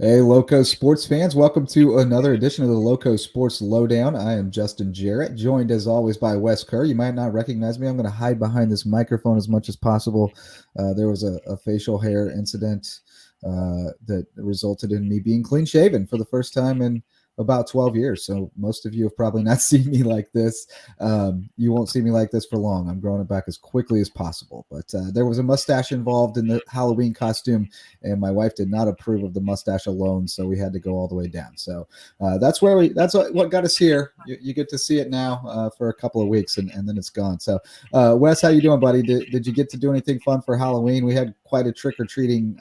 Hey, Loco sports fans, welcome to another edition of the Loco Sports Lowdown. I am Justin Jarrett, joined as always by Wes Kerr. You might not recognize me. I'm going to hide behind this microphone as much as possible. There was a facial hair incident that resulted in me being clean shaven for the first time in about 12 years. So most of you have probably not seen me like this. You won't see me like this for long. I'm growing it back as quickly as possible. But there was a mustache involved in the Halloween costume, and my wife did not approve of the mustache alone, so we had to go all the way down. So that's what got us here. You get to see it now for a couple of weeks, and then it's gone. So Wes, how you doing, buddy? Did you get to do anything fun for Halloween? We had quite a trick-or-treating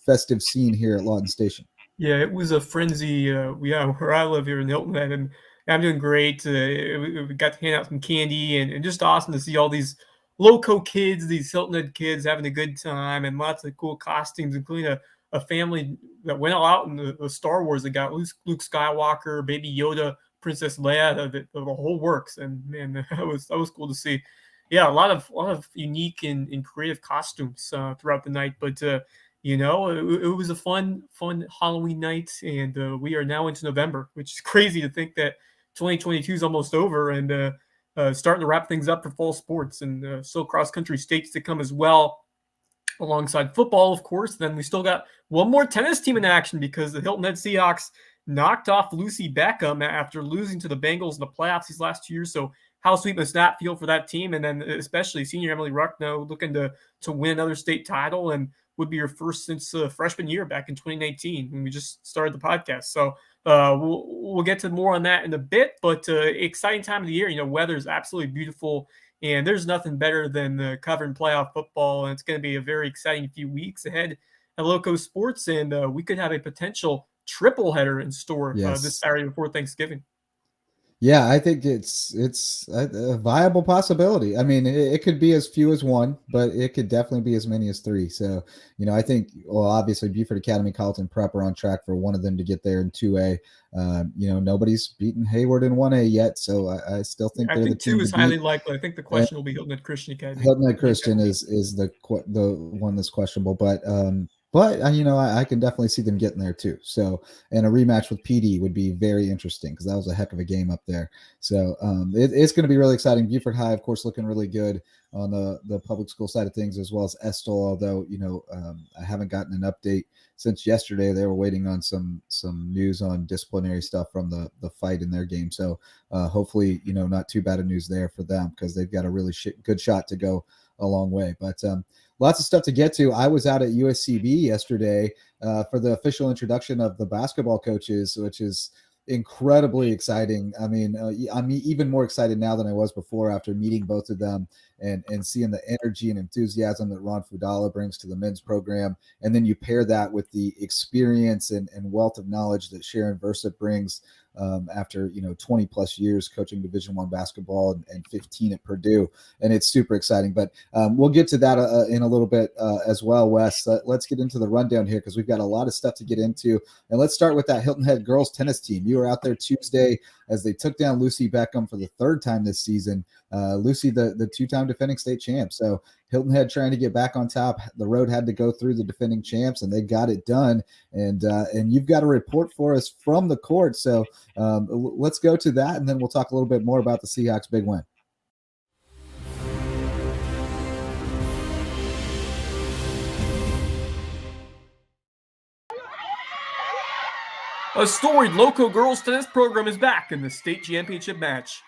festive scene here at Lawton Station. Yeah, it was a frenzy. Where I live here in Hilton Head, and I'm doing great. We got to hand out some candy, and just awesome to see all these Lowco kids, these Hilton Head kids having a good time, and lots of cool costumes, including a family that went all out in the Star Wars. That got Luke Skywalker, Baby Yoda, Princess Leia, the whole works. And man, that was cool to see. Yeah, a lot of unique and creative costumes throughout the night, but. It was a fun Halloween night, and we are now into November, which is crazy to think that 2022 is almost over and starting to wrap things up for fall sports and still cross-country states to come as well, alongside football, of course. Then we still got one more tennis team in action because the Hilton Head Seahawks knocked off Lucy Beckham after losing to the Bengals in the playoffs these last 2 years. So how sweet must that feel for that team? And then especially senior Emily Ruckno looking to win another state title and would be her first since freshman year back in 2019 when we just started the podcast. So we'll get to more on that in a bit, but exciting time of the year. Weather is absolutely beautiful, and there's nothing better than covering playoff football, and it's going to be a very exciting few weeks ahead at LowcoSports, and we could have a potential triple header in store this Yes. Saturday before Thanksgiving. Yeah, I think it's a viable possibility. I mean, it could be as few as one, but it could definitely be as many as three. So, I think, well, obviously Buford Academy, Carleton Prep are on track for one of them to get there in 2A. Nobody's beaten Hayward in 1A yet, so I still think they're the team two is to beat. highly likely. I think the question will be Hilton Head Christian Academy. Hilton Head Christian is the one that's questionable, but I can definitely see them getting there too. So, and a rematch with PD would be very interesting because that was a heck of a game up there. So it's going to be really exciting. Buford High, of course, looking really good on the public school side of things, as well as Estill. Although I haven't gotten an update since yesterday. They were waiting on some news on disciplinary stuff from the fight in their game. So hopefully, not too bad of news there for them because they've got a really good shot to go a long way. But lots of stuff to get to. I was out at USCB yesterday for the official introduction of the basketball coaches, which is incredibly exciting. I mean, I'm even more excited now than I was before after meeting both of them and seeing the energy and enthusiasm that Ron Fudala brings to the men's program. And then you pair that with the experience and wealth of knowledge that Sharon Versyp brings after 20 plus years coaching Division I basketball and 15 at Purdue, and it's super exciting. But we'll get to that in a little bit as well, Wes. Let's get into the rundown here because we've got a lot of stuff to get into, and let's start with that Hilton Head girls tennis team. You were out there Tuesday as they took down Lucy Beckham for the third time this season. Lucy, the two-time defending state champ. So Hilton Head trying to get back on top. The road had to go through the defending champs, and they got it done. And you've got a report for us from the court. So let's go to that, and then we'll talk a little bit more about the Seahawks' big win. A storied Lowco girls tennis program is back in the state championship match.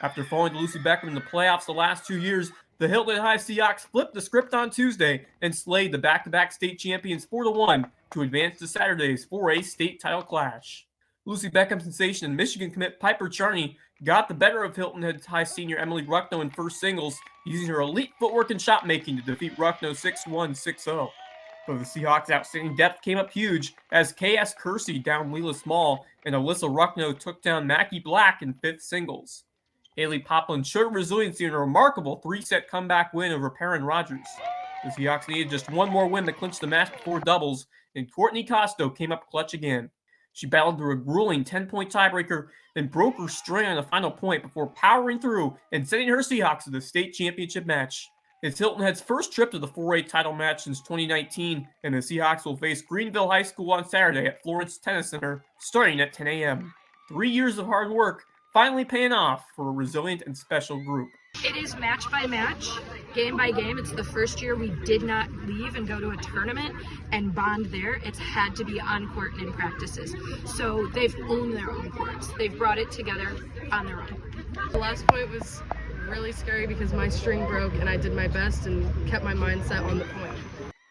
After falling to Lucy Beckham in the playoffs the last 2 years, the Hilton Head High Seahawks flipped the script on Tuesday and slayed the back-to-back state champions 4-1 to advance to Saturday's 4A state title clash. Lucy Beckham sensation and Michigan commit Piper Charney got the better of Hilton Head High senior Emily Ruckno in first singles, using her elite footwork and shot making to defeat Ruckno 6-1, 6-0. But the Seahawks' outstanding depth came up huge as K.S. Kersey downed Leela Small and Alyssa Ruckno took down Mackie Black in fifth singles. Haley Poplin showed resiliency in a remarkable three-set comeback win over Perrin Rogers. The Seahawks needed just one more win to clinch the match before doubles, and Courtney Costo came up clutch again. She battled through a grueling 10-point tiebreaker and broke her string on the final point before powering through and sending her Seahawks to the state championship match. It's Hilton Head's first trip to the 4A title match since 2019, and the Seahawks will face Greenville High School on Saturday at Florence Tennis Center, starting at 10 a.m. 3 years of hard work finally paying off for a resilient and special group. It is match by match, game by game. It's the first year we did not leave and go to a tournament and bond there. It's had to be on court and in practices. So they've owned their own courts. They've brought it together on their own. The last point was really scary because my string broke and I did my best and kept my mindset on the point.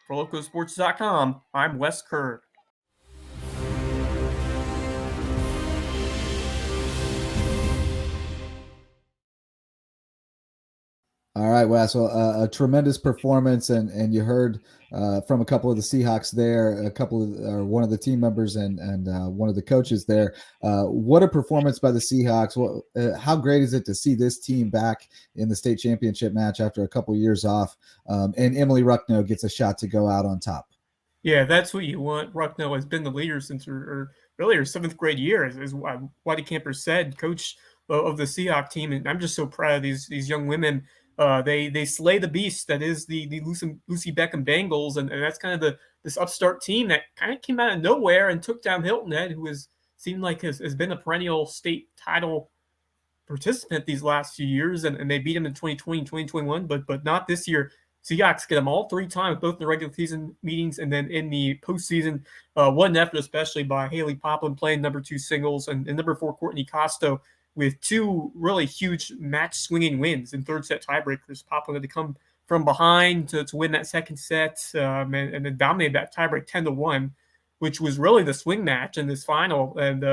For LowcoSports.com, I'm Wes Kerr. All right, Wes. Well, a tremendous performance, and you heard from a couple of the Seahawks there, one of the team members and one of the coaches there. What a performance by the Seahawks! How great is it to see this team back in the state championship match after a couple of years off, and Emily Ruckno gets a shot to go out on top. Yeah, that's what you want. Ruckno has been the leader since her seventh grade year, as Whitey Camper said, coach of the Seahawk team, and I'm just so proud of these young women. They slay the beast that is the Lucy Beckham Bengals, and that's kind of this upstart team that kind of came out of nowhere and took down Hilton Head, who has been a perennial state title participant these last few years, and they beat them in 2020 and 2021, but not this year. Seahawks get them all 3 times, both in the regular season meetings and then in the postseason. What an effort, especially by Haley Poplin playing number 2 singles and number 4 Courtney Costo, with 2 really huge match-swinging wins in third-set tiebreakers. Poplin had to come from behind to win that second set and then dominate that tiebreak 10-1, which was really the swing match in this final. And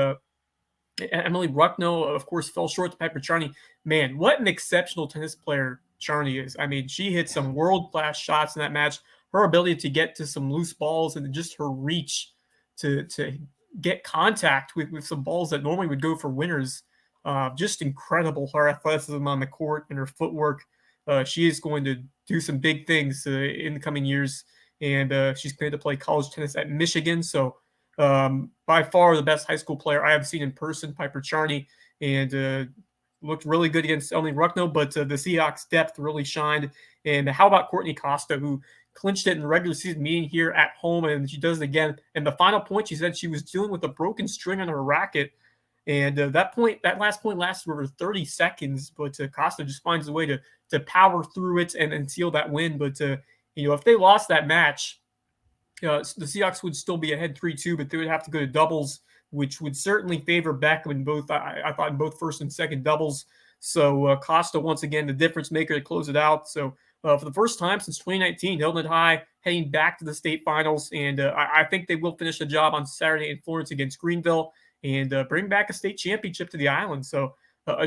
Emily Ruckno, of course, fell short to Piper Charney. Man, what an exceptional tennis player Charney is. I mean, she hit some world-class shots in that match. Her ability to get to some loose balls and just her reach to get contact with some balls that normally would go for winners. Just incredible, her athleticism on the court and her footwork. She is going to do some big things in the coming years, and she's going to play college tennis at Michigan. So by far the best high school player I have seen in person, Piper Charney, and looked really good against Emily Ruckno, but the Seahawks' depth really shined. And how about Courtney Costa, who clinched it in the regular season meeting here at home, and she does it again. And the final point, she said she was dealing with a broken string on her racket. And that last point lasted over 30 seconds, but Costa just finds a way to power through it and seal that win. But if they lost that match, the Seahawks would still be ahead 3-2, but they would have to go to doubles, which would certainly favor Beckham in both. I thought in both first and second doubles. So Costa once again the difference maker to close it out. So for the first time since 2019, Hilton Head High heading back to the state finals, and I think they will finish the job on Saturday in Florence against Greenville and bring back a state championship to the island. So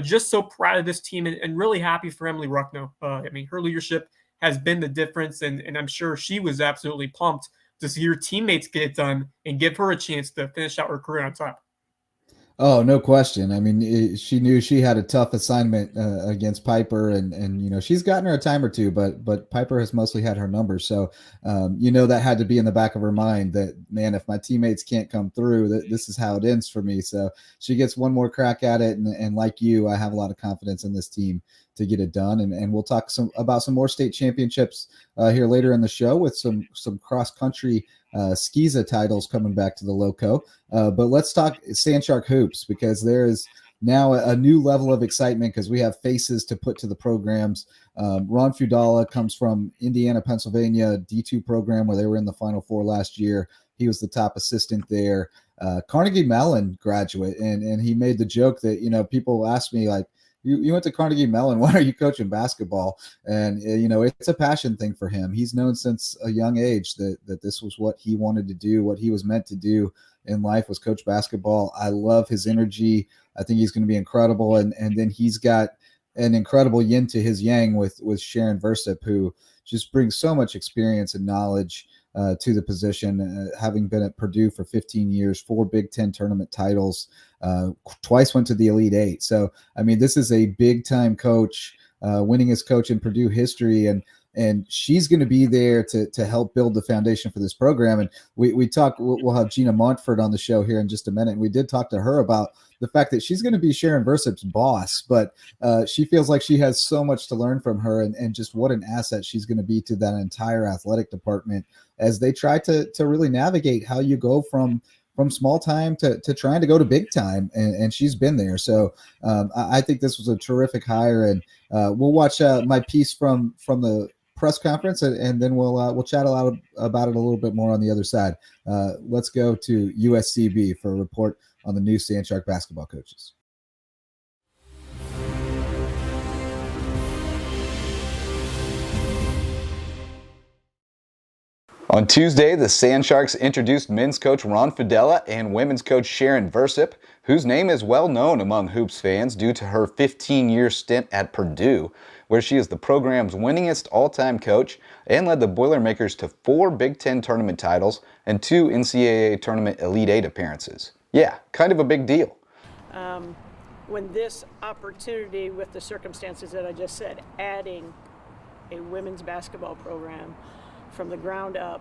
just so proud of this team and really happy for Emily Ruckno. I mean, her leadership has been the difference, and I'm sure she was absolutely pumped to see her teammates get it done and give her a chance to finish out her career on top. Oh, no question. I mean, she knew she had a tough assignment against Piper, and she's gotten her a time or two, but Piper has mostly had her number. So that had to be in the back of her mind that, man, if my teammates can't come through, this is how it ends for me. So she gets one more crack at it, and like you, I have a lot of confidence in this team to get it done. And we'll talk about some more state championships here later in the show with some cross country SCISA titles coming back to the Lowco. But let's talk Sand Shark hoops, because there is now a new level of excitement because we have faces to put to the programs. Ron Fudala comes from Indiana, Pennsylvania D2 program where they were in the Final Four last year. He was the top assistant there. Carnegie Mellon graduate, and he made the joke that, people ask me like, you went to Carnegie Mellon, why are you coaching basketball? And, it's a passion thing for him. He's known since a young age that this was what he wanted to do, what he was meant to do in life was coach basketball. I love his energy. I think he's going to be incredible. And then he's got an incredible yin to his yang with Sharon Versyp, who just brings so much experience and knowledge to the position, having been at Purdue for 15 years, 4 Big Ten tournament titles, twice went to the Elite Eight. So, I mean, this is a big-time coach, winningest coach in Purdue history. And and she's going to be there to help build the foundation for this program. And we'll have Genia Montford on the show here in just a minute. And we did talk to her about the fact that she's going to be Sharon Versyp's boss, but she feels like she has so much to learn from her, and just what an asset she's going to be to that entire athletic department as they try to really navigate how you go from small time to trying to go to big time, and she's been there. So I think this was a terrific hire, and we'll watch my piece from the press conference, and then we'll chat about it a little bit more on the other side. Let's go to USCB for a report on the new Sand Shark basketball coaches. On Tuesday, the Sand Sharks introduced men's coach Ron Fudala and women's coach Sharon Versyp, whose name is well known among hoops fans due to her 15-year stint at Purdue, where she is the program's winningest all-time coach and led the Boilermakers to 4 Big Ten tournament titles and 2 NCAA Tournament Elite Eight appearances. Yeah, kind of a big deal. When this opportunity, with the circumstances that I just said, adding a women's basketball program from the ground up,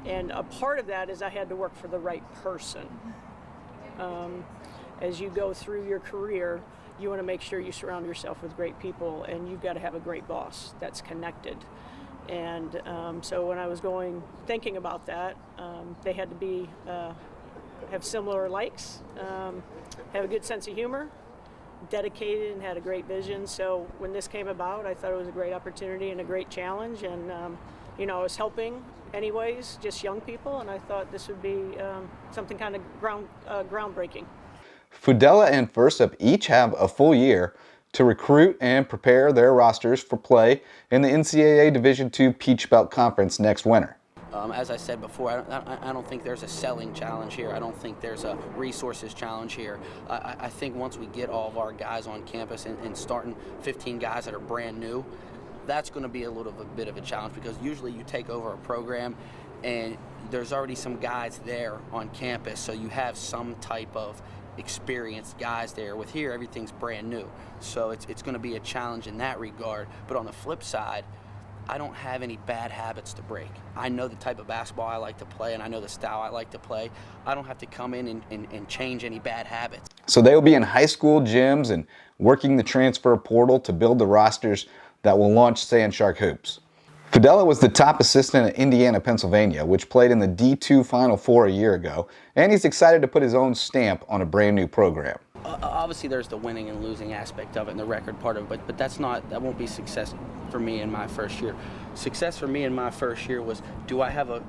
and a part of that is I had to work for the right person. As you go through your career, you want to make sure you surround yourself with great people, and you've got to have a great boss that's connected. And so when I was thinking about that, they had to be have similar likes, have a good sense of humor, dedicated, and had a great vision. So when this came about, I thought it was a great opportunity and a great challenge. And I was helping anyways, just young people, and I thought this would be something kind of groundbreaking. Fudala and Versyp each have a full year to recruit and prepare their rosters for play in the NCAA Division II Peach Belt Conference next winter. As I said before, I don't think there's a selling challenge here. I don't think there's a resources challenge here. I think once we get all of our guys on campus and starting 15 guys that are brand new, that's going to be a little bit of a challenge, because usually you take over a program and there's already some guys there on campus, so you have some type of experienced guys there. With here, everything's brand new, so it's going to be a challenge in that regard. But on the flip side, I don't have any bad habits to break. I know the type of basketball I like to play, and I know the style I like to play. I don't have to come in and change any bad habits. So they will be in high school gyms and working the transfer portal to build the rosters that will launch Sand Shark hoops. Fudala was the top assistant at Indiana, Pennsylvania, which played in the D2 Final Four a year ago, and he's excited to put his own stamp on a brand new program. Obviously, there's the winning and losing aspect of it and the record part of it, but that won't be success for me in my first year. Success for me in my first year was, do I have a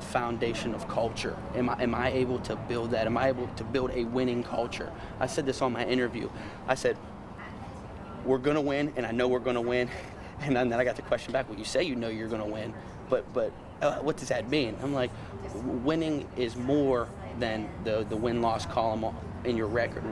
foundation of culture? Am I able to build that? Am I able to build a winning culture? I said this on my interview. I said, we're going to win, and I know we're going to win. And then I got the question back, well, you say you know you're going to win, but what does that mean? I'm like, winning is more than the win-loss column in your record.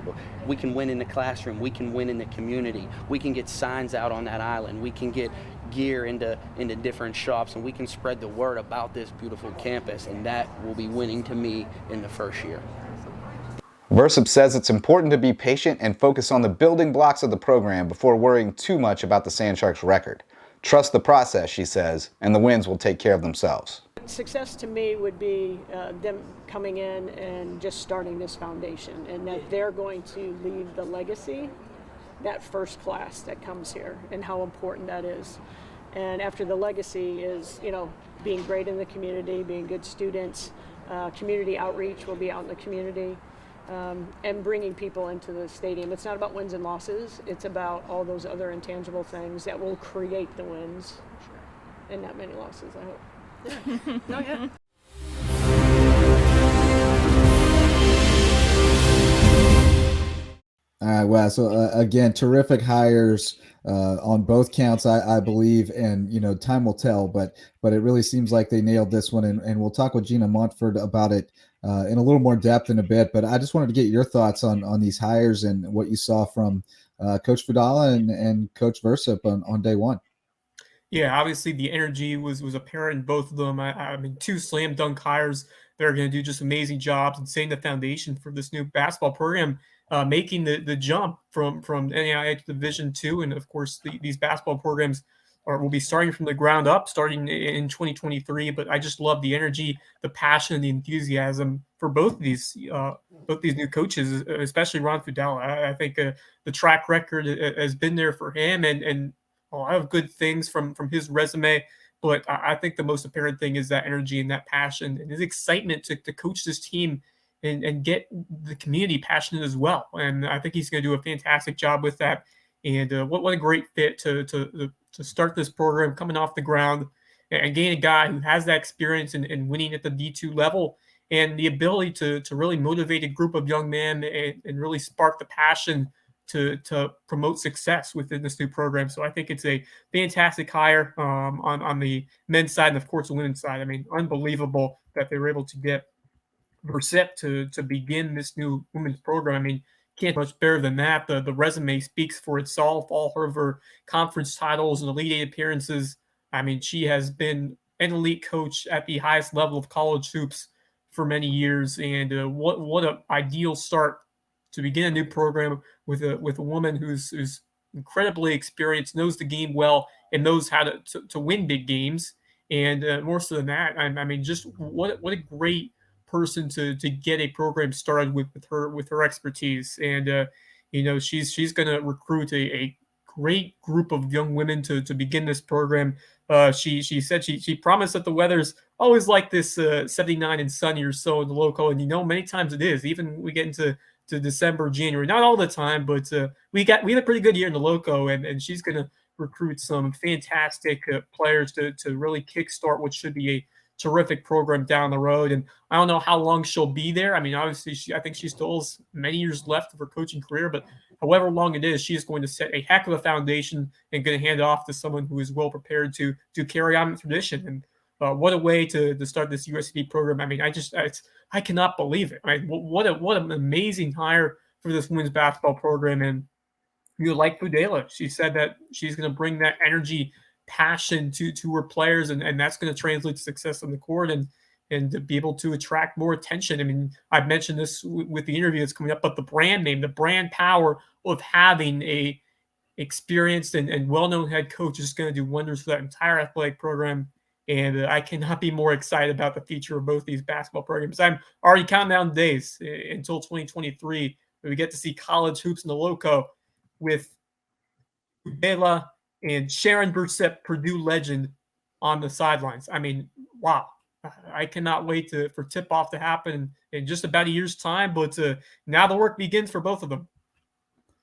We can win in the classroom. We can win in the community. We can get signs out on that island. We can get gear into different shops, and we can spread the word about this beautiful campus, and that will be winning to me in the first year. Versyp says it's important to be patient and focus on the building blocks of the program before worrying too much about the Sand Sharks' record. Trust the process, she says, and the wins will take care of themselves. Success to me would be them coming in and just starting this foundation, and that they're going to leave the legacy, that first class that comes here, and how important that is. And after the legacy is, being great in the community, being good students, community outreach will be out in the community. And bringing people into the stadium. It's not about wins and losses. It's about all those other intangible things that will create the wins and not many losses, I hope. Yeah. No, yeah. All right, well, so again, terrific hires on both counts, I believe, and time will tell, but it really seems like they nailed this one, and we'll talk with Genia Montford about it in a little more depth in a bit. But I just wanted to get your thoughts on these hires and what you saw from Coach Fudala and Coach Versyp on day one. Yeah, obviously the energy was apparent in both of them. I mean, 2 slam dunk hires that are going to do just amazing jobs and setting the foundation for this new basketball program, making the jump from NAIA to Division II, and of course these basketball programs will be starting from the ground up, starting in 2023. But I just love the energy, the passion, and the enthusiasm for both these new coaches, especially Ron Fudala. I think the track record has been there for him, and a lot of good things from his resume. But I think the most apparent thing is that energy and that passion and his excitement to coach this team and get the community passionate as well. And I think he's going to do a fantastic job with that. And what a great fit to start this program coming off the ground and gain a guy who has that experience in winning at the D2 level and the ability to really motivate a group of young men and really spark the passion to promote success within this new program. So I think it's a fantastic hire on the men's side and, of course, the women's side. I mean, unbelievable that they were able to get Versyp to begin this new women's program. I mean, can't much better than that. The resume speaks for itself. All of her conference titles and Elite Eight appearances. I mean, she has been an elite coach at the highest level of college hoops for many years. And what an ideal start to begin a new program with a woman who's incredibly experienced, knows the game well, and knows how to win big games. And more so than that, I mean, just what a great person to get a program started with her expertise. And she's going to recruit a great group of young women to begin this program. She said she promised that the weather's always like this 79 and sunny or so in the Lowco, and many times it is. Even we get into December, January, not all the time, but we had a pretty good year in the Lowco, and she's going to recruit some fantastic players to really kickstart what should be a terrific program down the road. And I don't know how long she'll be there. I mean, obviously, I think she still has many years left of her coaching career, but however long it is, she's going to set a heck of a foundation and going to hand it off to someone who is well prepared to carry on the tradition. And what a way to start this USCB program. I mean, I cannot believe it. I mean, what an amazing hire for this women's basketball program. And like Fudala, she said that she's going to bring that energy, passion to her players, and that's going to translate to success on the court and to be able to attract more attention. I mean, I've mentioned this with the interview that's coming up, but the brand name, the brand power of having a experienced and well-known head coach is going to do wonders for that entire athletic program. And I cannot be more excited about the future of both these basketball programs. I'm already counting down days until 2023 when we get to see college hoops in the Lowco with Fudala and Sharon, Versyp, Purdue legend, on the sidelines. I mean, wow. I cannot wait for tip-off to happen in just about a year's time, but now the work begins for both of them.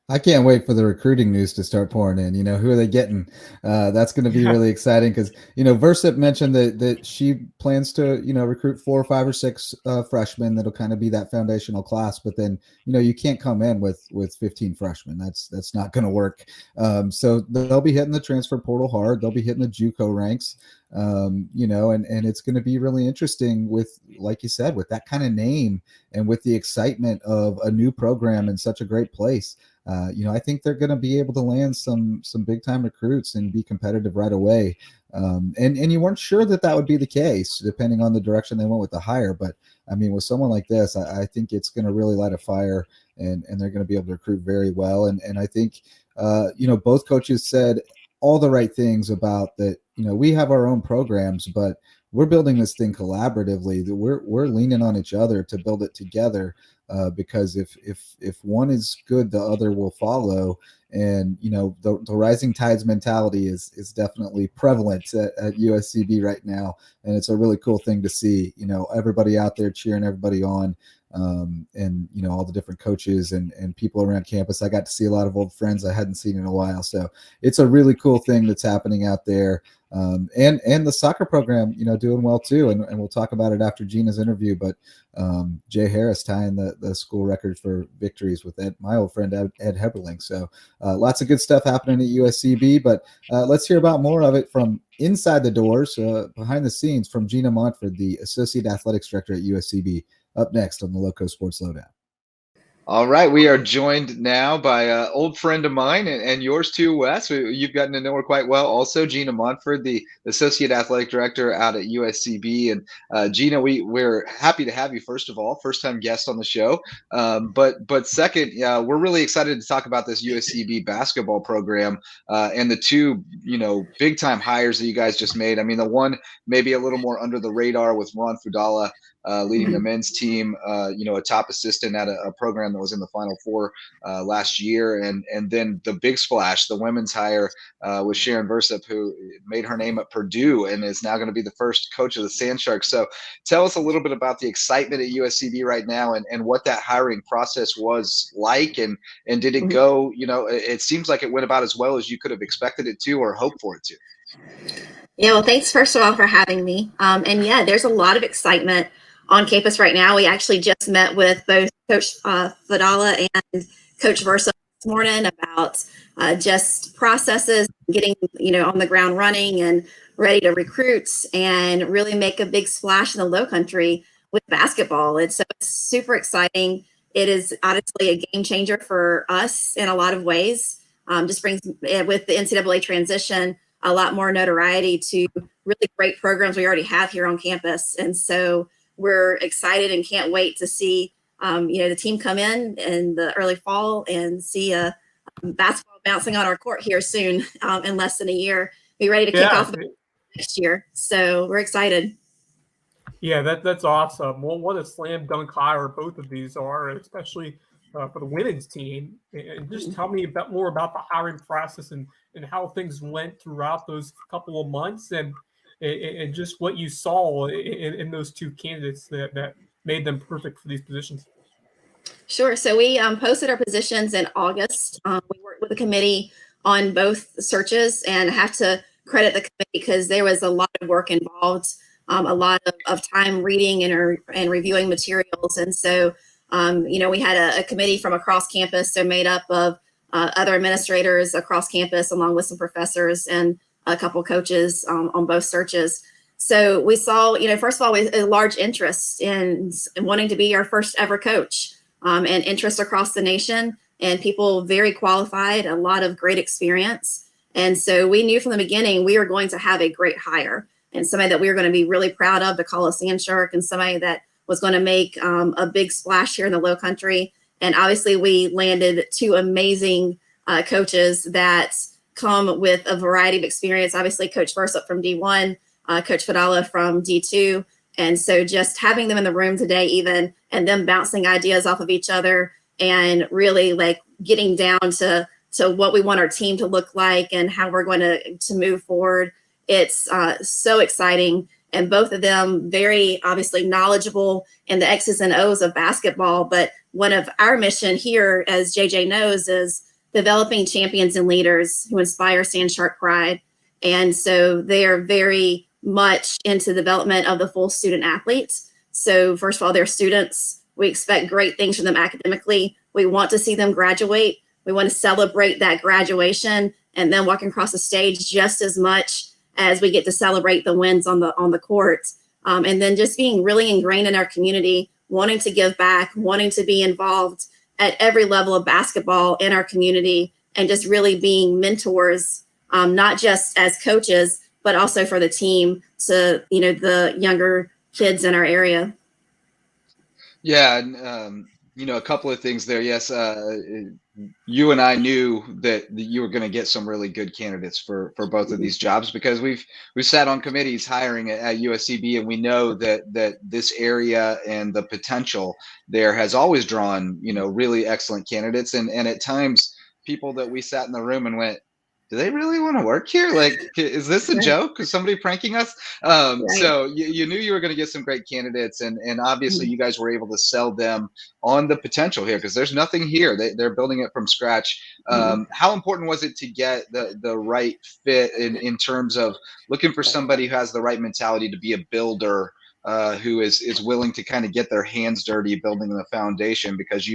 I can't wait for the recruiting news to start pouring in. Who are they getting? That's going to be really exciting because, Versyp mentioned that she plans to, recruit 4 or 5 or 6 freshmen. That'll kind of be that foundational class. But then, you can't come in with 15 freshmen. That's not going to work. So they'll be hitting the transfer portal hard. They'll be hitting the JUCO ranks. And it's going to be really interesting with, like you said, with that kind of name and with the excitement of a new program in such a great place. I think they're going to be able to land some big time recruits and be competitive right away. And you weren't sure that would be the case depending on the direction they went with the hire. But I mean, with someone like this, I think it's going to really light a fire and they're going to be able to recruit very well. And I think, both coaches said all the right things about that. We have our own programs, but we're building this thing collaboratively. We're leaning on each other to build it together. Because if one is good, the other will follow. And, the rising tides mentality is definitely prevalent at USCB right now. And it's a really cool thing to see, everybody out there cheering everybody on. And, all the different coaches and people around campus. I got to see a lot of old friends I hadn't seen in a while. So it's a really cool thing that's happening out there. And the soccer program, doing well too. And we'll talk about it after Gina's interview, but Jay Harris tying the school record for victories with my old friend Ed Heberling. So lots of good stuff happening at USCB, but let's hear about more of it from inside the doors, behind the scenes, from Genia Montford, the Associate Athletics Director at USCB, up next on the LowcoSports Lowdown. All right, we are joined now by an old friend of mine and yours too, Wes. You've gotten to know her quite well. Also, Genia Montford, the Associate Athletic Director out at USCB. And Gina, we're happy to have you, first of all, first-time guest on the show. But second, we're really excited to talk about this USCB basketball program and the two, big-time hires that you guys just made. I mean, the one maybe a little more under the radar with Ron Fudala, leading the men's team, a top assistant at a program that was in the Final Four last year. And then the big splash, the women's hire with Sharon Versyp, who made her name at Purdue and is now going to be the first coach of the Sand Sharks. So tell us a little bit about the excitement at USCB right now and what that hiring process was like. And did it go, it seems like it went about as well as you could have expected it to or hoped for it to. Yeah, well, thanks first of all for having me. And yeah, there's a lot of excitement on campus right now. We actually just met with both Coach Fudala and Coach Versyp this morning about just processes, getting on the ground running and ready to recruit and really make a big splash in the Lowcountry with basketball. And so it's super exciting. It is honestly a game changer for us in a lot of ways. Just brings with the NCAA transition a lot more notoriety to really great programs we already have here on campus. And so we're excited and can't wait to see, the team come in the early fall and see basketball bouncing on our court here soon in less than a year. Be ready to kick off next year. So we're excited. Yeah, that's awesome. Well, what a slam dunk hire both of these are, especially for the women's team. And just tell me more about the hiring process and how things went throughout those couple of months and just what you saw in those two candidates that made them perfect for these positions. Sure. So we posted our positions in August. We worked with a committee on both searches, and I have to credit the committee because there was a lot of work involved, a lot of time reading and reviewing materials. And so, we had a committee from across campus, so made up of other administrators across campus, along with some professors and a couple coaches on both searches. So we saw, first of all, a large interest in wanting to be our first ever coach, and interest across the nation, and people very qualified, a lot of great experience. And so we knew from the beginning we were going to have a great hire and somebody that we were going to be really proud of to call a Sand Shark, and somebody that was going to make a big splash here in the Lowcountry. And obviously we landed two amazing coaches that come with a variety of experience. Obviously Coach Versyp from D1, Coach Fudala from D2. And so just having them in the room today even, and them bouncing ideas off of each other and really like getting down to what we want our team to look like and how we're going to move forward. It's so exciting. And both of them very obviously knowledgeable in the X's and O's of basketball. But one of our mission here, as JJ knows, is developing champions and leaders who inspire Sand Shark pride. And so they are very much into the development of the full student athletes. So first of all, they're students. We expect great things from them academically. We want to see them graduate. We want to celebrate that graduation and then walking across the stage just as much as we get to celebrate the wins on the court. And then just being really ingrained in our community, wanting to give back, wanting to be involved at every level of basketball in our community, and just really being mentors, not just as coaches, but also for the team to, the younger kids in our area. Yeah. And, a couple of things there. Yes. You and I knew that you were going to get some really good candidates for both of these jobs, because we've sat on committees hiring at USCB, and we know that this area and the potential there has always drawn, really excellent candidates. And at times people that we sat in the room and went, do they really want to work here? Like, is this a joke? Is somebody pranking us? Right. So you knew you were going to get some great candidates, and obviously you guys were able to sell them on the potential here, because there's nothing here. They're building it from scratch. How important was it to get the right fit in terms of looking for somebody who has the right mentality to be a builder, who is willing to kind of get their hands dirty building the foundation, because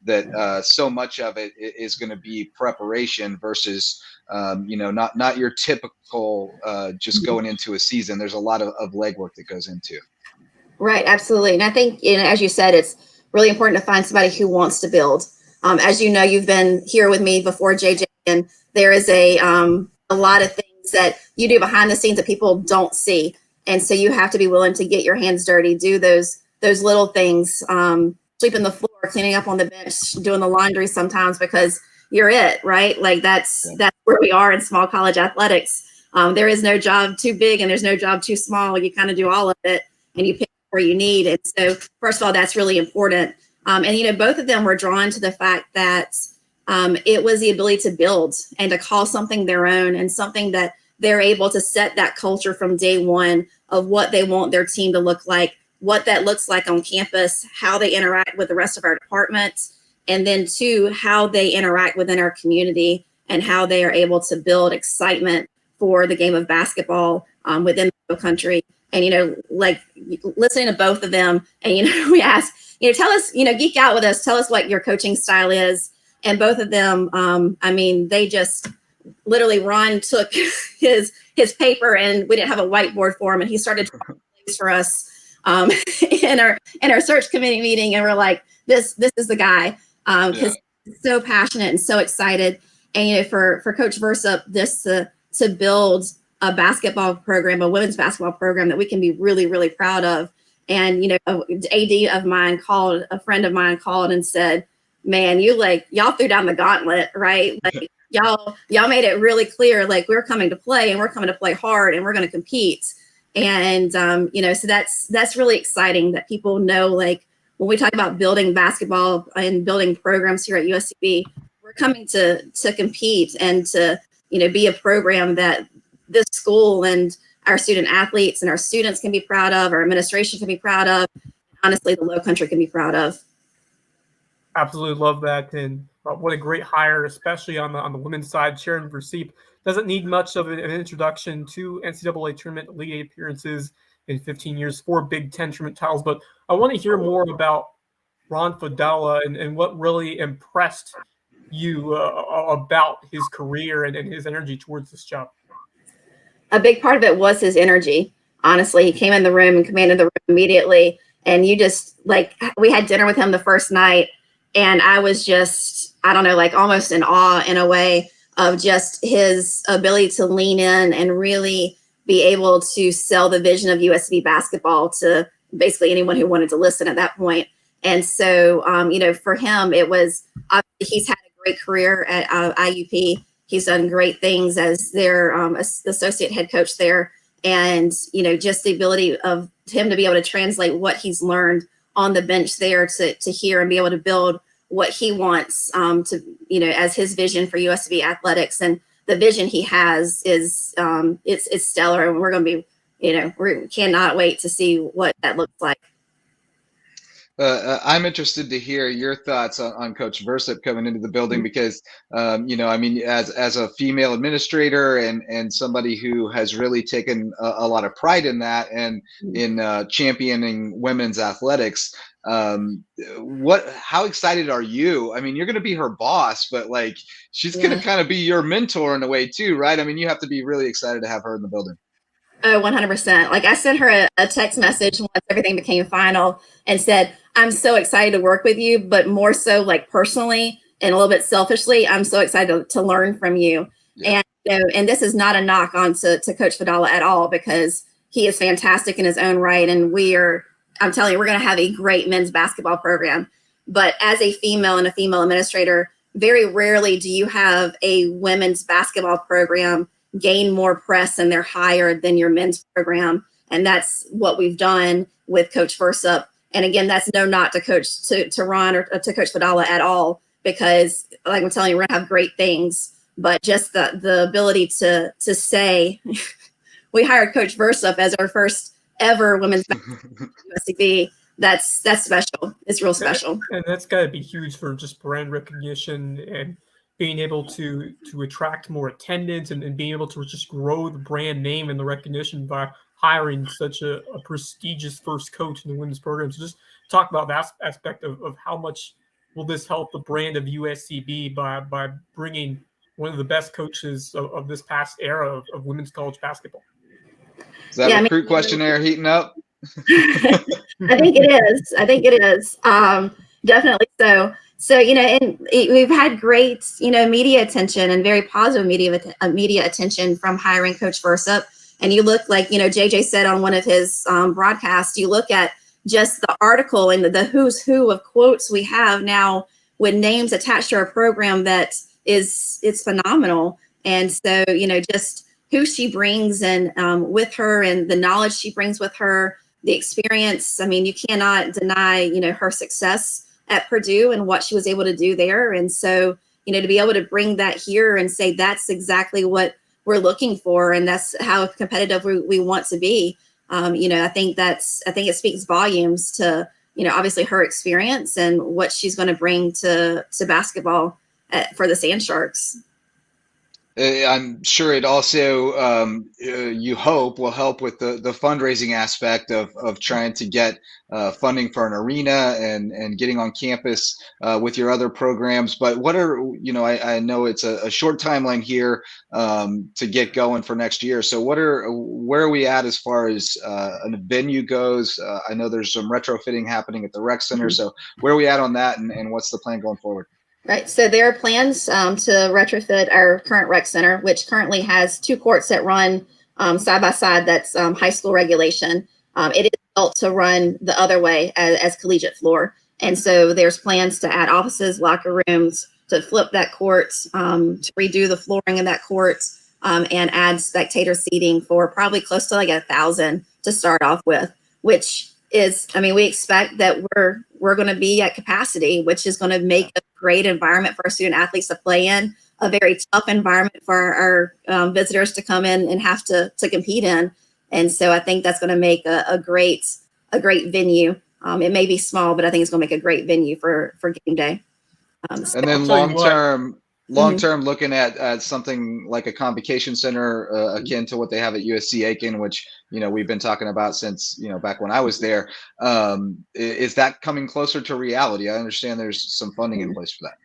that so much of it is going to be preparation versus, not your typical just going into a season. There's a lot of legwork that goes into. Right. Absolutely. And I think, as you said, really important to find somebody who wants to build. As you know, you've been here with me before, JJ, and there is a lot of things that you do behind the scenes that people don't see. And so you have to be willing to get your hands dirty, do those little things, sweeping the floor, cleaning up on the bench, doing the laundry sometimes because you're it, right? Like that's where we are in small college athletics. There is no job too big and there's no job too small. You kind of do all of it and you pick where you need. And so first of all, that's really important. And, both of them were drawn to the fact that it was the ability to build and to call something their own and something that they're able to set that culture from day one of what they want their team to look like, what that looks like on campus, how they interact with the rest of our departments, and then two, how they interact within our community and how they are able to build excitement for the game of basketball within the country. And, like listening to both of them and, we ask, tell us, geek out with us, tell us what your coaching style is. And both of them, they just literally, Ron took his paper and we didn't have a whiteboard for him. And he started for us in our search committee meeting. And we're like, this is the guy because he's so passionate and so excited. And, for Coach Versyp, this to build a basketball program, a women's basketball program that we can be really, really proud of. And, an AD of mine a friend of mine called and said, man, y'all threw down the gauntlet, right? Like y'all made it really clear, like we're coming to play and we're coming to play hard and we're going to compete. And, so that's really exciting that people know, like when we talk about building basketball and building programs here at USCB, we're coming to compete and to, be a program that this school and our student athletes and our students can be proud of, our administration can be proud of, honestly, the Lowcountry can be proud of. Absolutely love that. And what a great hire, especially on the women's side. Sharon Versyp doesn't need much of an introduction to NCAA tournament Elite Eight appearances in 15 years, 4 Big Ten tournament titles. But I want to hear more about Ron Fudala and what really impressed you about his career and his energy towards this job. A big part of it was his energy. Honestly, he came in the room and commanded the room immediately. And you just we had dinner with him the first night. And I was just, I don't know, like almost in awe in a way of just his ability to lean in and really be able to sell the vision of USCB basketball to basically anyone who wanted to listen at that point. And so, for him, it was, he's had a great career at IUP. He's done great things as their associate head coach there. And, just the ability of him to be able to translate what he's learned on the bench there to hear and be able to build what he wants to, as his vision for USCB athletics. And the vision he has is it's stellar. And we're going to be, we cannot wait to see what that looks like. I'm interested to hear your thoughts on Coach Versyp coming into the building because, as a female administrator and somebody who has really taken a lot of pride in that and in championing women's athletics, how excited are you? I mean, you're going to be her boss, but she's going to kind of be your mentor in a way too, right? I mean, you have to be really excited to have her in the building. Oh, 100%. I sent her a text message once everything became final and said, I'm so excited to work with you, but more so personally and a little bit selfishly, I'm so excited to learn from you. Yeah. And this is not a knock on to Coach Fudala at all, because he is fantastic in his own right. And I'm telling you, we're going to have a great men's basketball program. But as a female and a female administrator, very rarely do you have a women's basketball program gain more press and they're higher than your men's program. And that's what we've done with Coach Versyp. And again, that's no knock to Ron or to Coach Fudala at all, because like I'm telling you, we're gonna have great things, but just the ability to say we hired Coach Versyp as our first ever women's basketball USCB. That's special. It's real special. And that's got to be huge for just brand recognition and being able to attract more attendance and being able to just grow the brand name and the recognition by hiring such a prestigious first coach in the women's program. So just talk about that aspect of how much will this help the brand of USCB by bringing one of the best coaches of this past era of women's college basketball. Is that recruit questionnaire heating up? I think it is. Definitely so. So, and we've had great, media attention and very positive media attention from hiring Coach Versyp. And you look like, JJ said on one of his broadcasts, you look at just the article and the who's who of quotes we have now with names attached to our program that it's phenomenal. And so, just who she brings and with her and the knowledge she brings with her, the experience. I mean, you cannot deny, her success at Purdue and what she was able to do there. And so, to be able to bring that here and say that's exactly what we're looking for and that's how competitive we want to be. I think it speaks volumes to, obviously her experience and what she's going to bring to basketball for the Sand Sharks. I'm sure it also, you hope, will help with the fundraising aspect of trying to get funding for an arena and getting on campus with your other programs. But what are, I know it's a short timeline here to get going for next year. So where are we at as far as a venue goes? I know there's some retrofitting happening at the rec center. So where are we at on that and what's the plan going forward? Right. So there are plans to retrofit our current rec center, which currently has 2 courts that run side by side. That's high school regulation. It is built to run the other way as collegiate floor. And so there's plans to add offices, locker rooms, to flip that court, to redo the flooring in that court, and add spectator seating for probably close to like 1,000 to start off with, which is, we expect that we're going to be at capacity, which is going to make a great environment for our student athletes to play in, a very tough environment for our visitors to come in and have to compete in. And so I think that's going to make a great venue. It may be small, but I think it's going to make a great venue for game day. And then long term, looking at something like a convocation center akin to what they have at USC Aiken, which we've been talking about since back when I was there. Is that coming closer to reality? I understand there's some funding in place for that.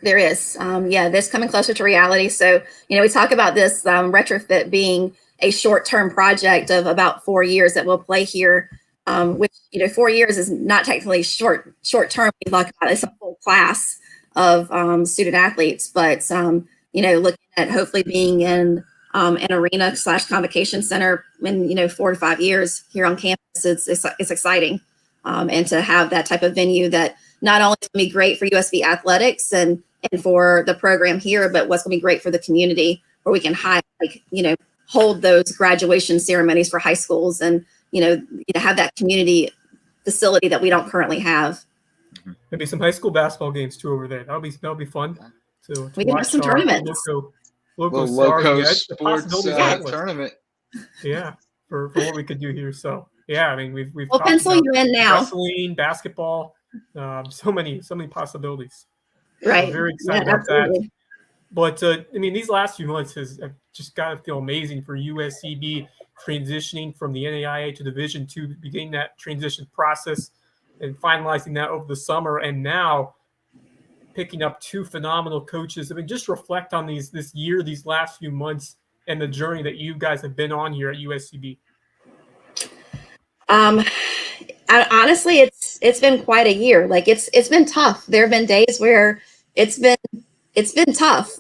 There is, this coming closer to reality. So we talk about this retrofit being a short-term project of about 4 years that will play here, which 4 years is not technically short-term. We talk about it's a full class of student athletes, but looking at hopefully being in an arena / convocation center in 4 to 5 years here on campus, it's exciting, and to have that type of venue that not only is going to be great for USB athletics and for the program here, but what's going to be great for the community, where we can hold those graduation ceremonies for high schools and have that community facility that we don't currently have. Maybe some high school basketball games too over there. That'll be fun. To we can have some tournaments. LowcoSports tournament. Yeah, for what we could do here. So yeah, we've we'll pencil you in now. Wrestling, basketball, so many possibilities. Right. I'm very excited about that. But these last few months have just got to feel amazing for USCB, transitioning from the NAIA to Division II, beginning that transition process and finalizing that over the summer, and now picking up 2 phenomenal coaches. Just reflect on these last few months and the journey that you guys have been on here at USCB. Honestly, it's been quite a year. It's been tough. There have been days where it's been tough.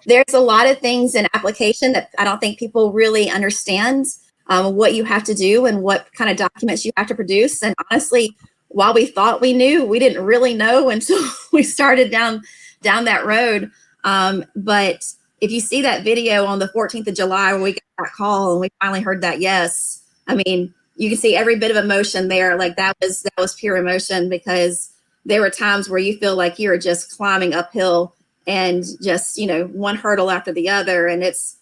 There's a lot of things in application that I don't think people really understand what you have to do and what kind of documents you have to produce. And honestly, while we thought we knew, we didn't really know until we started down that road. But if you see that video on the 14th of July when we got that call and we finally heard that yes, you can see every bit of emotion there. That was pure emotion, because there were times where you feel like you're just climbing uphill and just one hurdle after the other, and it's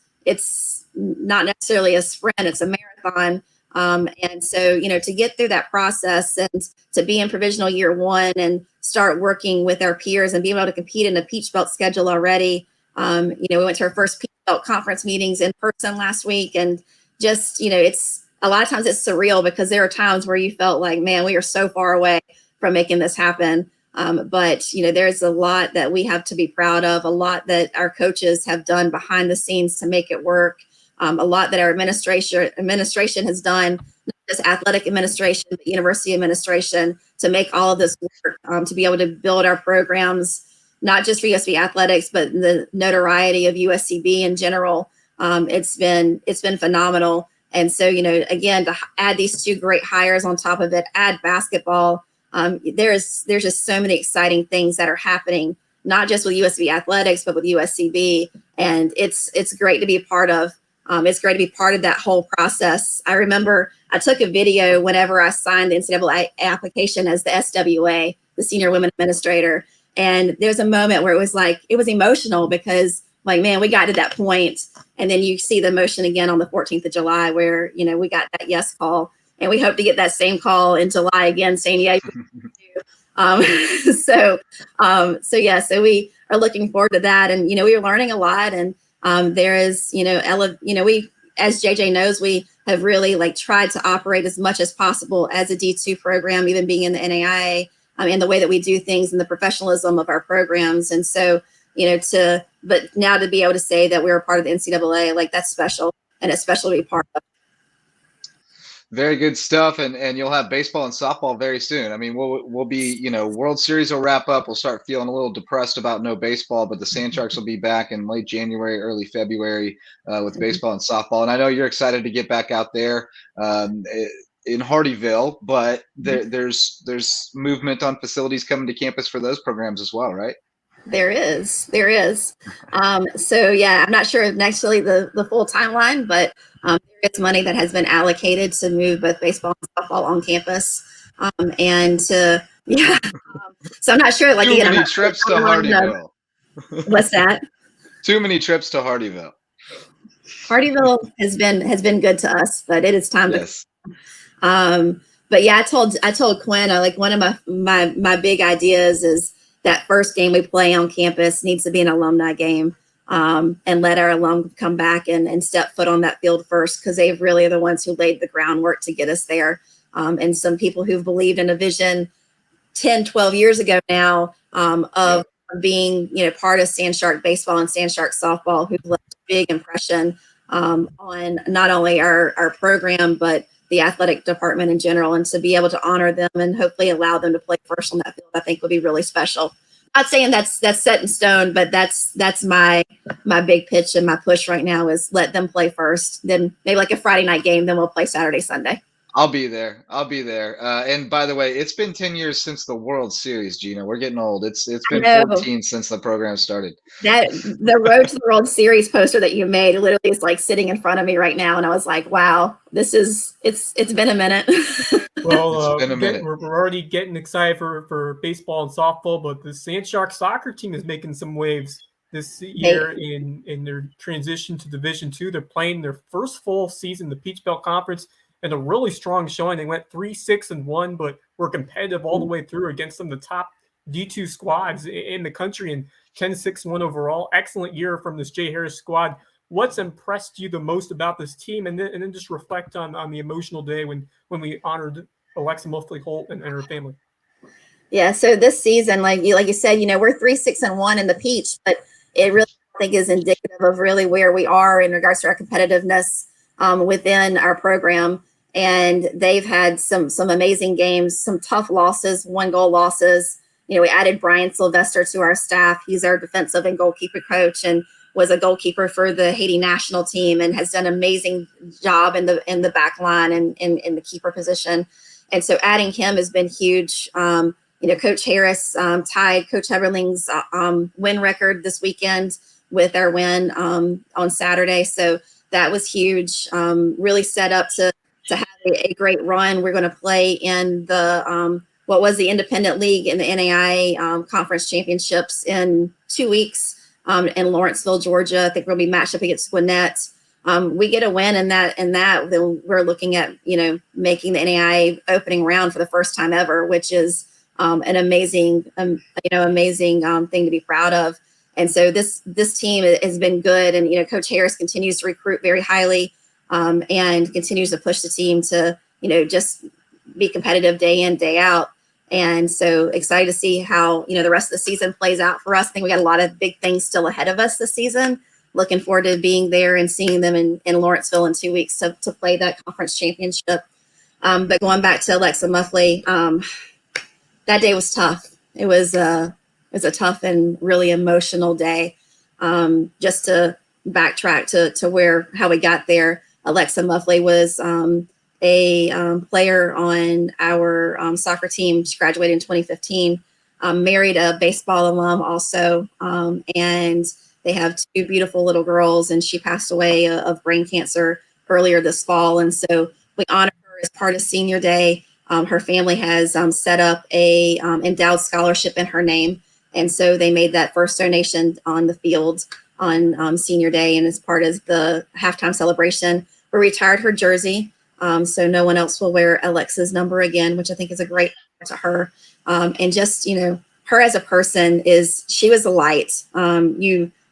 not necessarily a sprint, it's a marathon. And so, to get through that process and to be in provisional year 1 and start working with our peers and being able to compete in a Peach Belt schedule already. We went to our first Peach Belt conference meetings in person last week, and just, it's a lot of times it's surreal, because there are times where you felt like, man, we are so far away from making this happen. But there's a lot that we have to be proud of, a lot that our coaches have done behind the scenes to make it work. A lot that our administration has done, not just athletic administration, but university administration to make all of this work, to be able to build our programs, not just for USB athletics, but the notoriety of USCB in general. It's been phenomenal. And so, again, to add these two great hires on top of it, add basketball. There's just so many exciting things that are happening, not just with USB athletics, but with USCB. And it's great to be a part of. It's great to be part of that whole process. I remember I took a video whenever I signed the NCAA application as the SWA, the Senior Women Administrator. And there was a moment where it was emotional because, like, man, we got to that point. And then you see the emotion again on the 14th of July where, we got that yes call. And we hope to get that same call in July again, saying, yeah. So we are looking forward to that. And, we are learning a lot. And there is, we, as JJ knows, we have really tried to operate as much as possible as a D2 program, even being in the NAIA, in the way that we do things and the professionalism of our programs. And so, but now to be able to say that we're a part of the NCAA, that's special, and it's special to be part of. Very good stuff, and you'll have baseball and softball very soon. I mean, we'll be, World Series will wrap up. We'll start feeling a little depressed about no baseball, but the Sand Sharks will be back in late January, early February with baseball and softball. And I know you're excited to get back out there in Hardyville, but there's movement on facilities coming to campus for those programs as well, right? There is. So yeah, I'm not sure necessarily the full timeline, but there is money that has been allocated to move both baseball and softball on campus. So I'm not sure. Too many trips to Hardyville. What's that? Too many trips to Hardyville. Hardyville has been good to us, but it is time yes. to. But yeah, I told Quinn, one of my big ideas is that first game we play on campus needs to be an alumni game, and let our alum come back and step foot on that field first, because they really are the ones who laid the groundwork to get us there. And some people who've believed in a vision 10, 12 years ago now of being, part of Sand Shark baseball and Sand Shark softball, who've left a big impression on not only our program, but the athletic department in general, and to be able to honor them and hopefully allow them to play first on that field, I think would be really special. Not saying that's set in stone, but that's my big pitch and my push right now is let them play first, then maybe a Friday night game, then we'll play Saturday, Sunday. I'll be there. And by the way, it's been 10 years since the World Series, Gina. We're getting old. It's been 14 since the program started. The Road to the World Series poster that you made literally is sitting in front of me right now. And I was like, wow, it's been a minute. Well, we're already getting excited for baseball and softball, but the Sand Shark soccer team is making some waves this year in their transition to Division II. They're playing their first full season, the Peach Belt Conference, and a really strong showing. They went 3-6-1, but were competitive all the way through against some of the top D2 squads in the country, and 10-6-1 overall. Excellent year from this Jay Harris squad. What's impressed you the most about this team? And then just reflect on the emotional day when we honored Alexa Muffley-Holt and her family. Yeah, so this season, like you said, we're 3-6-1 in the Peach, but it really, I think, is indicative of really where we are in regards to our competitiveness within our program. And they've had some amazing games, some tough losses, 1-goal losses. We added Brian Sylvester to our staff. He's our defensive and goalkeeper coach and was a goalkeeper for the Haiti national team and has done an amazing job in the back line and in the keeper position. And so adding him has been huge. Coach Harris tied Coach Heberling's win record this weekend with our win on Saturday. So that was huge. Really set up to have a great run. We're going to play in the what was the Independent League in the NAIA Conference Championships in 2 weeks in Lawrenceville, Georgia. I think we'll be matched up against Gwinnett. We get a win in that, then we're looking at making the NAIA opening round for the first time ever, which is an amazing thing to be proud of. And so this team has been good, and Coach Harris continues to recruit very highly, and continues to push the team to just be competitive day in, day out. And so excited to see how the rest of the season plays out for us. I think we got a lot of big things still ahead of us this season. Looking forward to being there and seeing them in Lawrenceville in 2 weeks to play that conference championship. But going back to Alexa Muffley, that day was tough. It was a tough and really emotional day. Just to backtrack to how we got there, Alexa Muffley was a player on our soccer team. She graduated in 2015. Married a baseball alum also, and they have two beautiful little girls. And she passed away of brain cancer earlier this fall. And so we honor her as part of Senior Day. Her family has set up a endowed scholarship in her name. And so they made that first donation on the field on Senior Day. And as part of the halftime celebration, we retired her jersey. So no one else will wear Alexa's number again, which I think is a great honor to her. And just, her as a person she was a light.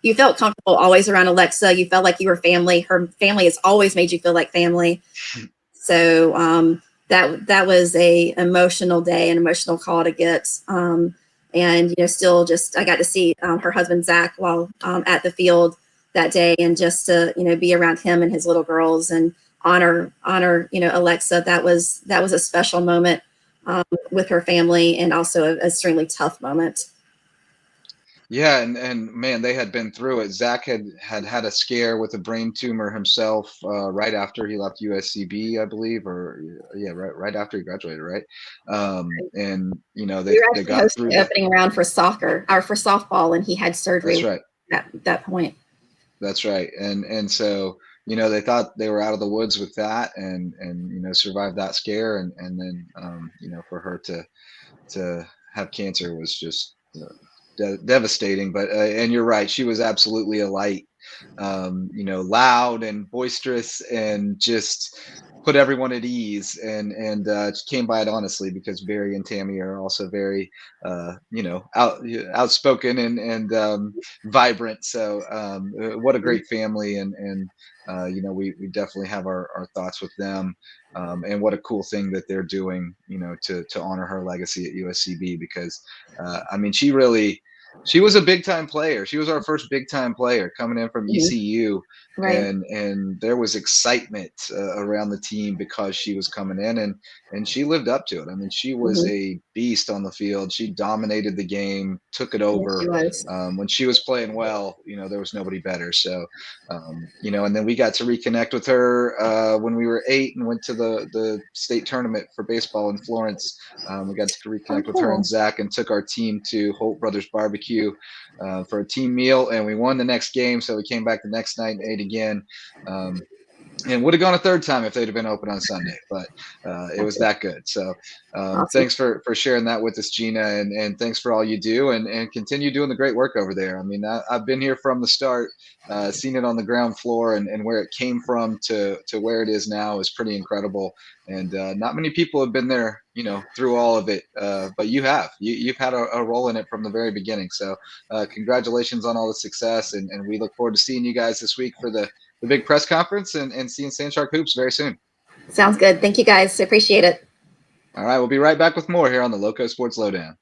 You felt comfortable always around Alexa. You felt like you were family. Her family has always made you feel like family. So that was a emotional day, an emotional call to get. And still I got to see her husband Zach while at the field that day, and just to be around him and his little girls and honor Alexa. That was a special moment with her family, and also an extremely tough moment. Yeah, and man, they had been through it. Zach had a scare with a brain tumor himself right after he left USCB, I believe, or right after he graduated, right? And they got through the opening round for soccer or for softball, and he had surgery. That's right. At that point. That's right, and so they thought they were out of the woods with that, and survived that scare, and then for her to have cancer was just devastating. But and you're right, she was absolutely a light, loud and boisterous, and just put everyone at ease, and came by it honestly, because Barry and Tammy are also very outspoken and vibrant. So what a great family, and we definitely have our thoughts with them, and what a cool thing that they're doing, to honor her legacy at USCB, because she was a big time player. She was our first big time player coming in from ECU. Right. And there was excitement around the team because she was coming in, and she lived up to it. She was a beast on the field. She dominated the game, took it over. Yes, when she was playing well, there was nobody better. So, and then we got to reconnect with her when we were 8 and went to the state tournament for baseball in Florence. We got to reconnect with her and Zach, and took our team to Holt Brothers Barbecue for a team meal, and we won the next game. So we came back the next night and ate again, and would have gone a third time if they'd have been open on Sunday, but it was that good. So awesome. Thanks for sharing that with us, Gina, and thanks for all you do, and continue doing the great work over there. I've been here from the start, seen it on the ground floor, and where it came from to where it is now is pretty incredible. And not many people have been there, through all of it, but you've had a role in it from the very beginning. So congratulations on all the success, and we look forward to seeing you guys this week for the big press conference, and seeing Sand Shark Hoops very soon. Sounds good. Thank you, guys. Appreciate it. All right, we'll be right back with more here on the LowcoSports Lowdown.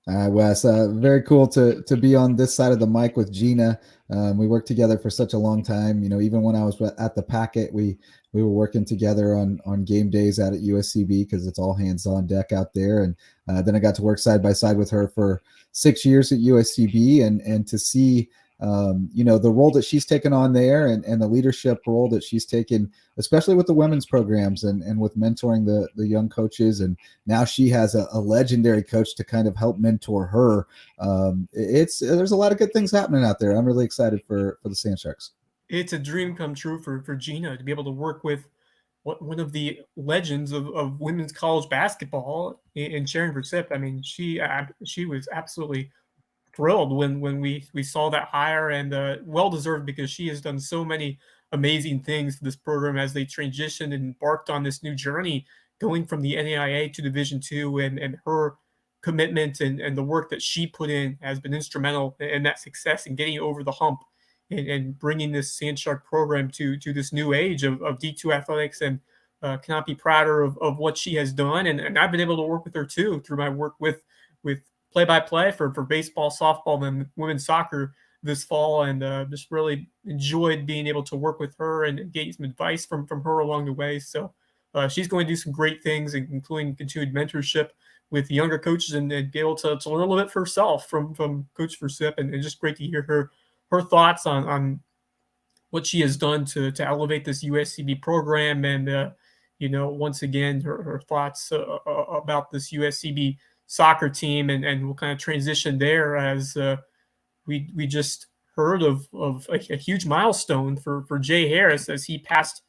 All right, Wes. Very cool to be on this side of the mic with Gina. We worked together for such a long time. Even when I was at the Packet, we were working together on game days out at USCB, because it's all hands on deck out there. And then I got to work side by side with her for 6 years at USCB, and to see the role that she's taken on there, and the leadership role that she's taken, especially with the women's programs and with mentoring the young coaches. And now she has a legendary coach to kind of help mentor her. There's a lot of good things happening out there. I'm really excited for the Sand Sharks. It's a dream come true for Gina to be able to work with one of the legends of women's college basketball in Sharon Versyp. She was absolutely thrilled when we saw that hire, and well deserved, because she has done so many amazing things for this program as they transitioned and embarked on this new journey, going from the NAIA to Division II, and her commitment and the work that she put in has been instrumental in that success and getting over the hump, and bringing this Sand Shark program to this new age of D2 athletics, and cannot be prouder of what she has done. And I've been able to work with her too through my work with play-by-play for baseball, softball, and women's soccer this fall, and just really enjoyed being able to work with her and get some advice from her along the way. So she's going to do some great things, including continued mentorship with younger coaches and be able to learn a little bit for herself from Coach Versyp, and just great to hear her thoughts on what she has done to elevate this USCB program, and once again her thoughts about this USCB soccer team, and we'll kind of transition there as we just heard of a huge milestone for Jay Harris as he passed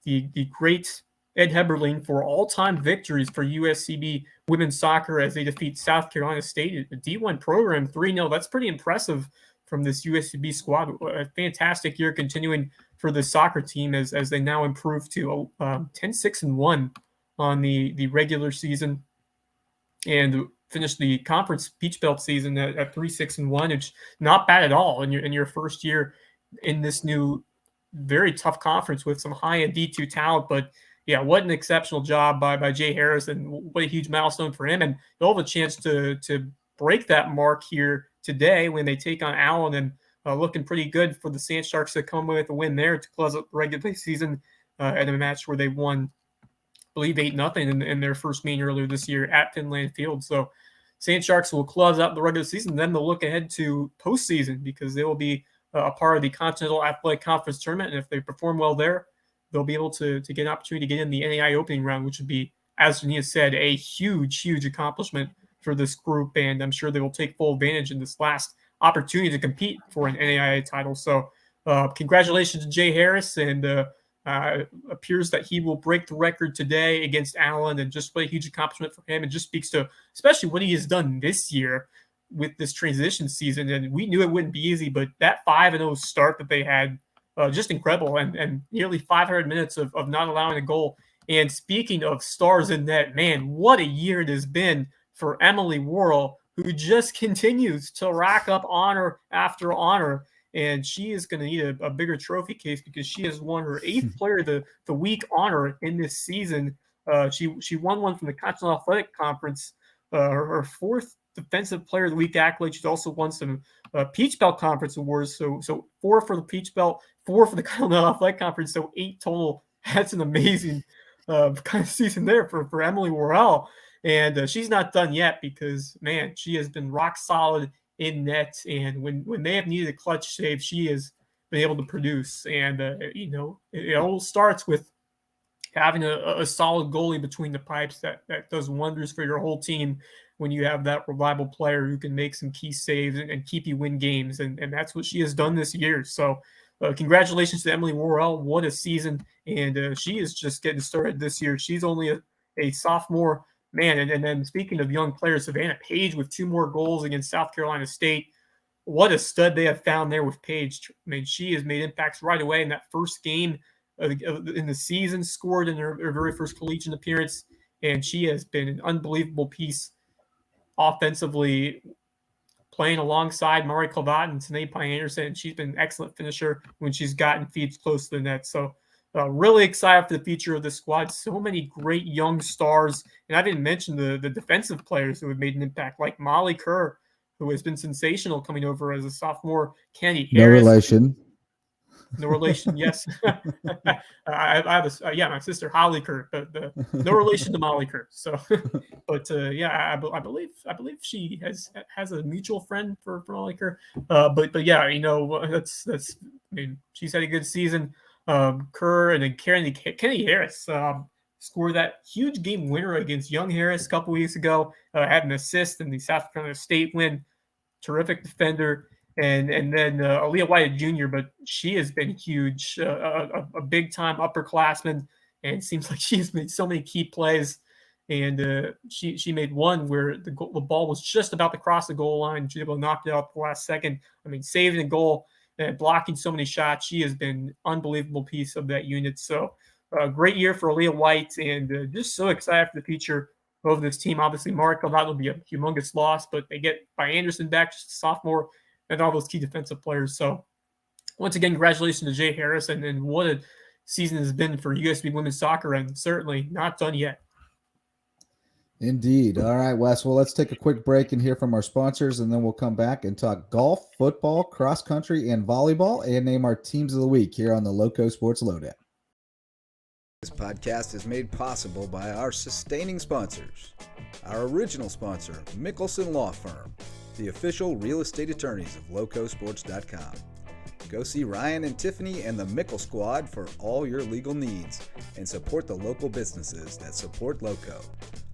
the great Ed Heberling for all-time victories for USCB women's soccer as they defeat South Carolina State, a D1 program 3-0. That's pretty impressive from this USCB squad. A fantastic year continuing for the soccer team as they now improve to 10-6-1 on the regular season and finish the conference Peach Belt season at 3-6-1. It's not bad at all in your first year in this new very tough conference with some high-end D2 talent. But yeah, what an exceptional job by Jay Harris, and what a huge milestone for him. And they'll have a chance to break that mark here today when they take on Allen, and looking pretty good for the Sand Sharks to come with a win there to close up the regular season in a match where they won, I believe, 8-0 in their first meeting earlier this year at Finland Field. So Sand Sharks will close out the regular season. Then they'll look ahead to postseason because they will be a part of the Continental Athletic Conference tournament. And if they perform well there, they'll be able to get an opportunity to get in the NAI opening round, which would be, as Genia said, a huge, huge accomplishment for this group. And I'm sure they will take full advantage in this last opportunity to compete for an NAIA title. So congratulations to Jay Harris, and appears that he will break the record today against Allen, and just what a huge accomplishment for him, and just speaks to especially what he has done this year with this transition season. And we knew it wouldn't be easy, but that 5-0 start that they had, just incredible, and nearly 500 minutes of not allowing a goal. And speaking of stars in net, man, what a year it has been for Emily Worrell, who just continues to rack up honor after honor. And she is going to need a bigger trophy case because she has won her 8th Player of the Week honor in this season. She won one from the Continental Athletic Conference, her 4th Defensive Player of the Week accolade. She's also won some Peach Belt Conference awards. So 4 for the Peach Belt, 4 for the Continental Athletic Conference, so 8 total. That's an amazing kind of season there for Emily Worrell. And she's not done yet because, man, she has been rock solid in net. And when they have needed a clutch save, she has been able to produce. And, it all starts with having a solid goalie between the pipes that does wonders for your whole team when you have that reliable player who can make some key saves and keep you win games. And that's what she has done this year. So congratulations to Emily Worrell. What a season. And she is just getting started this year. She's only a sophomore. Man, and then speaking of young players, Savannah Page with 2 more goals against South Carolina State. What a stud they have found there with Page. I mean, she has made impacts right away in that first game in the season, scored in her very first collegiate appearance, and she has been an unbelievable piece offensively, playing alongside Mari Clavat and Tanae Pine Anderson. She's been an excellent finisher when she's gotten feeds close to the net. So really excited for the future of the squad. So many great young stars. And I didn't mention the defensive players who have made an impact, like Molly Kerr, who has been sensational coming over as a sophomore. Candy Harris. No relation, yes. I have my sister Holly Kerr, but no relation to Molly Kerr. So, but I believe she has a mutual friend for Molly Kerr. But yeah, that's I mean, she's had a good season. Kerr and then Kenny Harris scored that huge game winner against Young Harris a couple weeks ago. Had an assist in the South Carolina State win. Terrific defender. And then Aaliyah White Jr., but she has been huge, a big-time upperclassman, and it seems like she's made so many key plays. And she made one where the ball was just about to cross the goal line. She was able to knock it out at the last second. I mean, saving a goal and blocking so many shots. She has been an unbelievable piece of that unit. So great year for Aaliyah White, and just so excited for the future of this team. Obviously, Marco, that will be a humongous loss, but they get by Anderson back, just a sophomore, and all those key defensive players. So once again, congratulations to Jay Harris, and what a season has been for USB women's soccer, and certainly not done yet. Indeed. All right, Wes. Well, let's take a quick break and hear from our sponsors, and then we'll come back and talk golf, football, cross country, and volleyball, and name our teams of the week here on the LowcoSports Lowdown. This podcast is made possible by our sustaining sponsors. Our original sponsor, Mickelson Law Firm, the official real estate attorneys of LowcoSports.com. Go see Ryan and Tiffany and the Mickle Squad for all your legal needs and support the local businesses that support Lowco.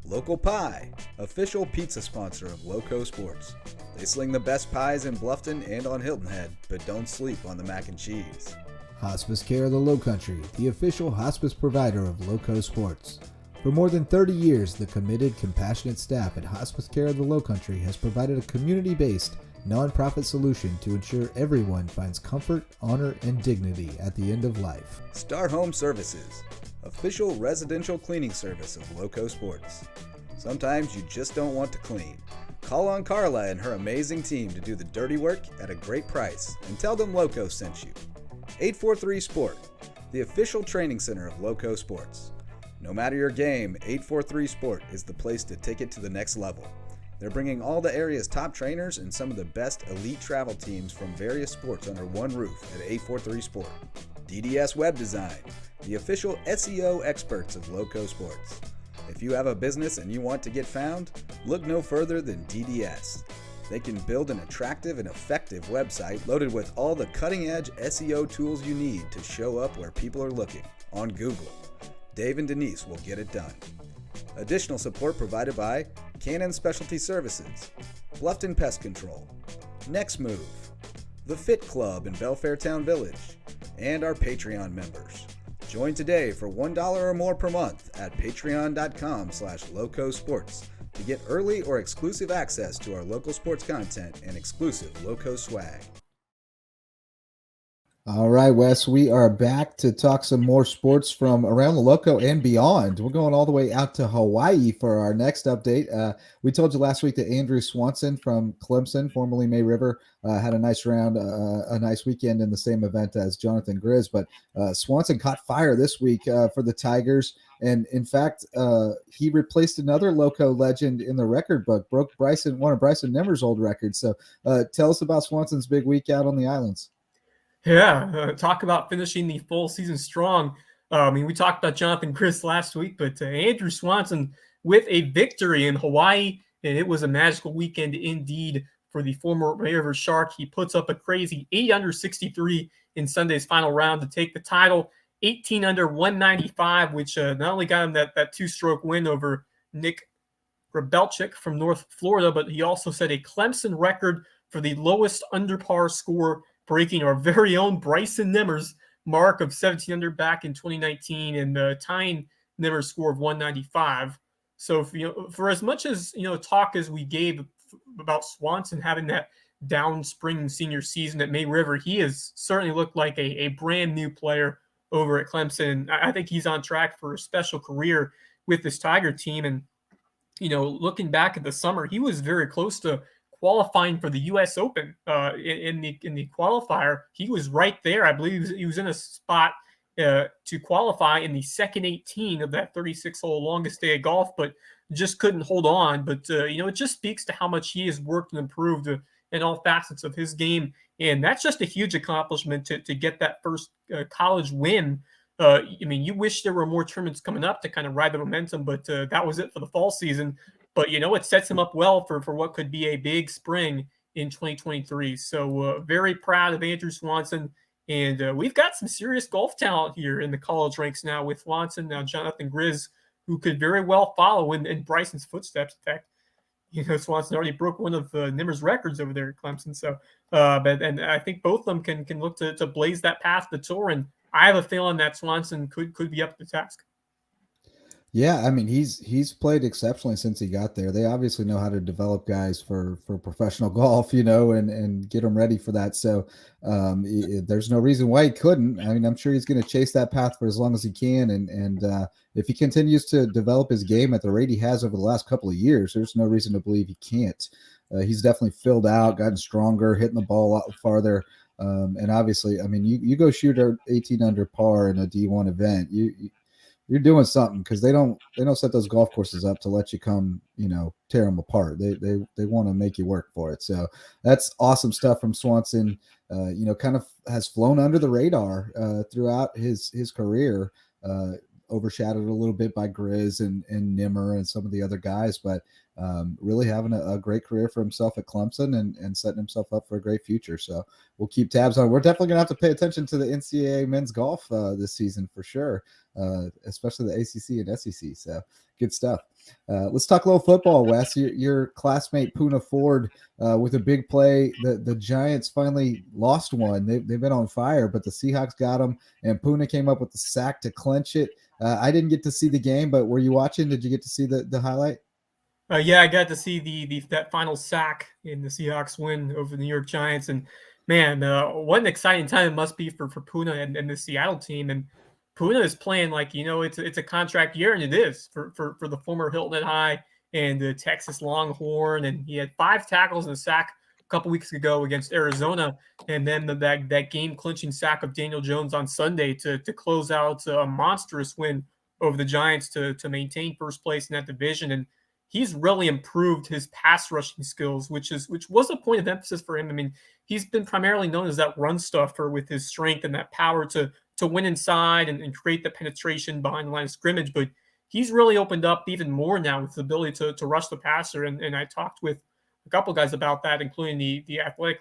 Local Pie, official pizza sponsor of Lowco Sports. They sling the best pies in Bluffton and on Hilton Head, but don't sleep on the mac and cheese. Hospice Care of the Lowcountry, the official hospice provider of Lowco Sports. For more than 30 years, the committed, compassionate staff at Hospice Care of the Lowcountry has provided a community-based, nonprofit solution to ensure everyone finds comfort, honor, and dignity at the end of life. Star Home Services, official residential cleaning service of Lowco Sports. Sometimes you just don't want to clean. Call on Carla and her amazing team to do the dirty work at a great price and tell them Lowco sent you. 843 Sport, the official training center of Lowco Sports. No matter your game, 843 Sport is the place to take it to the next level. They're bringing all the area's top trainers and some of the best elite travel teams from various sports under one roof at 843 Sport. DDS Web Design, the official SEO experts of Lowco Sports. If you have a business and you want to get found, look no further than DDS. They can build an attractive and effective website loaded with all the cutting-edge SEO tools you need to show up where people are looking, on Google. Dave and Denise will get it done. Additional support provided by Cannon Specialty Services, Bluffton Pest Control, Next Move, The Fit Club in Belfair Town Village, and our Patreon members. Join today for $1 or more per month at patreon.com/LowcoSports to get early or exclusive access to our local sports content and exclusive Lowco swag. All right, Wes, we are back to talk some more sports from around the Lowco and beyond. We're going all the way out to Hawaii for our next update. We told you last week that Andrew Swanson from Clemson, formerly May River, had a nice round, a nice weekend in the same event as Jonathan Grizz, but Swanson caught fire this week for the Tigers. And in fact, he replaced another Lowco legend in the record book, broke one of Bryson Nimmer's old records. So tell us about Swanson's big week out on the islands. Yeah, talk about finishing the full season strong. We talked about Jonathan Chris last week, but Andrew Swanson with a victory in Hawaii, and it was a magical weekend indeed for the former May River Shark. He puts up a crazy 8 under 63 in Sunday's final round to take the title, 18 under 195, which not only got him that two-stroke win over Nick Rebelchik from North Florida, but he also set a Clemson record for the lowest under par score, breaking our very own Bryson Nimmer's mark of 17 under back in 2019 and tying Nimmer's score of 195. So for as much as talk as we gave about Swanson having that down spring senior season at May River, he has certainly looked like a brand new player over at Clemson. I think he's on track for a special career with this Tiger team. And looking back at the summer, he was very close to qualifying for the U.S. Open in the qualifier. He was right there. I believe he was in a spot to qualify in the second 18 of that 36-hole longest day of golf, but just couldn't hold on. But, it just speaks to how much he has worked and improved in all facets of his game. And that's just a huge accomplishment to get that first college win. You wish there were more tournaments coming up to kind of ride the momentum, but that was it for the fall season. But, it sets him up well for what could be a big spring in 2023. So very proud of Andrew Swanson. And we've got some serious golf talent here in the college ranks now with Swanson, now Jonathan Grizz, who could very well follow in Bryson's footsteps. In fact, Swanson already broke one of Nimmer's records over there at Clemson. So, and I think both of them can look to blaze that path to the tour. And I have a feeling that Swanson could be up to the task. Yeah, he's played exceptionally since he got there. They obviously know how to develop guys for professional golf, and get them ready for that. So there's no reason why he couldn't. I'm sure he's going to chase that path for as long as he can. And if he continues to develop his game at the rate he has over the last couple of years, there's no reason to believe he can't. He's definitely filled out, gotten stronger, hitting the ball a lot farther. And obviously, you go shoot 18 under par in a D1 event, you're doing something, because they don't set those golf courses up to let you come, tear them apart. They want to make you work for it. So that's awesome stuff from Swanson. Kind of has flown under the radar throughout his career. overshadowed a little bit by Grizz and Nimmer and some of the other guys, but really having a great career for himself at Clemson and setting himself up for a great future. So we'll keep tabs on. We're definitely going to have to pay attention to the NCAA men's golf this season for sure, especially the ACC and SEC. So good stuff. Let's talk a little football, Wes. Your classmate Puna Ford with a big play. The Giants finally lost one. They've been on fire, but the Seahawks got them, and Puna came up with the sack to clinch it. I didn't get to see the game, but were you watching? Did you get to see the highlight? Yeah, I got to see that final sack in the Seahawks win over the New York Giants, and man, what an exciting time it must be for Puna and the Seattle team. And Puna is playing like, it's a contract year, and it is for the former Hilton Head High and the Texas Longhorn. And he had 5 tackles and a sack a couple weeks ago against Arizona, and then that game clinching sack of Daniel Jones on Sunday to close out a monstrous win over the Giants to maintain first place in that division. And he's really improved his pass rushing skills, which was a point of emphasis for him. I mean, he's been primarily known as that run stuffer with his strength and that power to win inside and create the penetration behind the line of scrimmage. But he's really opened up even more now with the ability to rush the passer. And I talked with a couple guys about that, including the athletic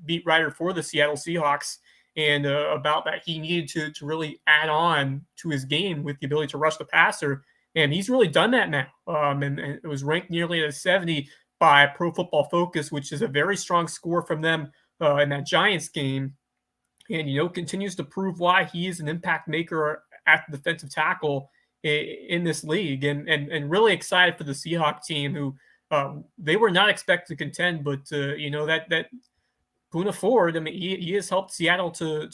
beat writer for the Seattle Seahawks, and about that he needed to really add on to his game with the ability to rush the passer. And he's really done that now. And it was ranked nearly at a 70 by Pro Football Focus, which is a very strong score from them in that Giants game. And, continues to prove why he is an impact maker at the defensive tackle in this league. And really excited for the Seahawks team, who they were not expected to contend. But, that Puna Ford, I mean, he has helped Seattle to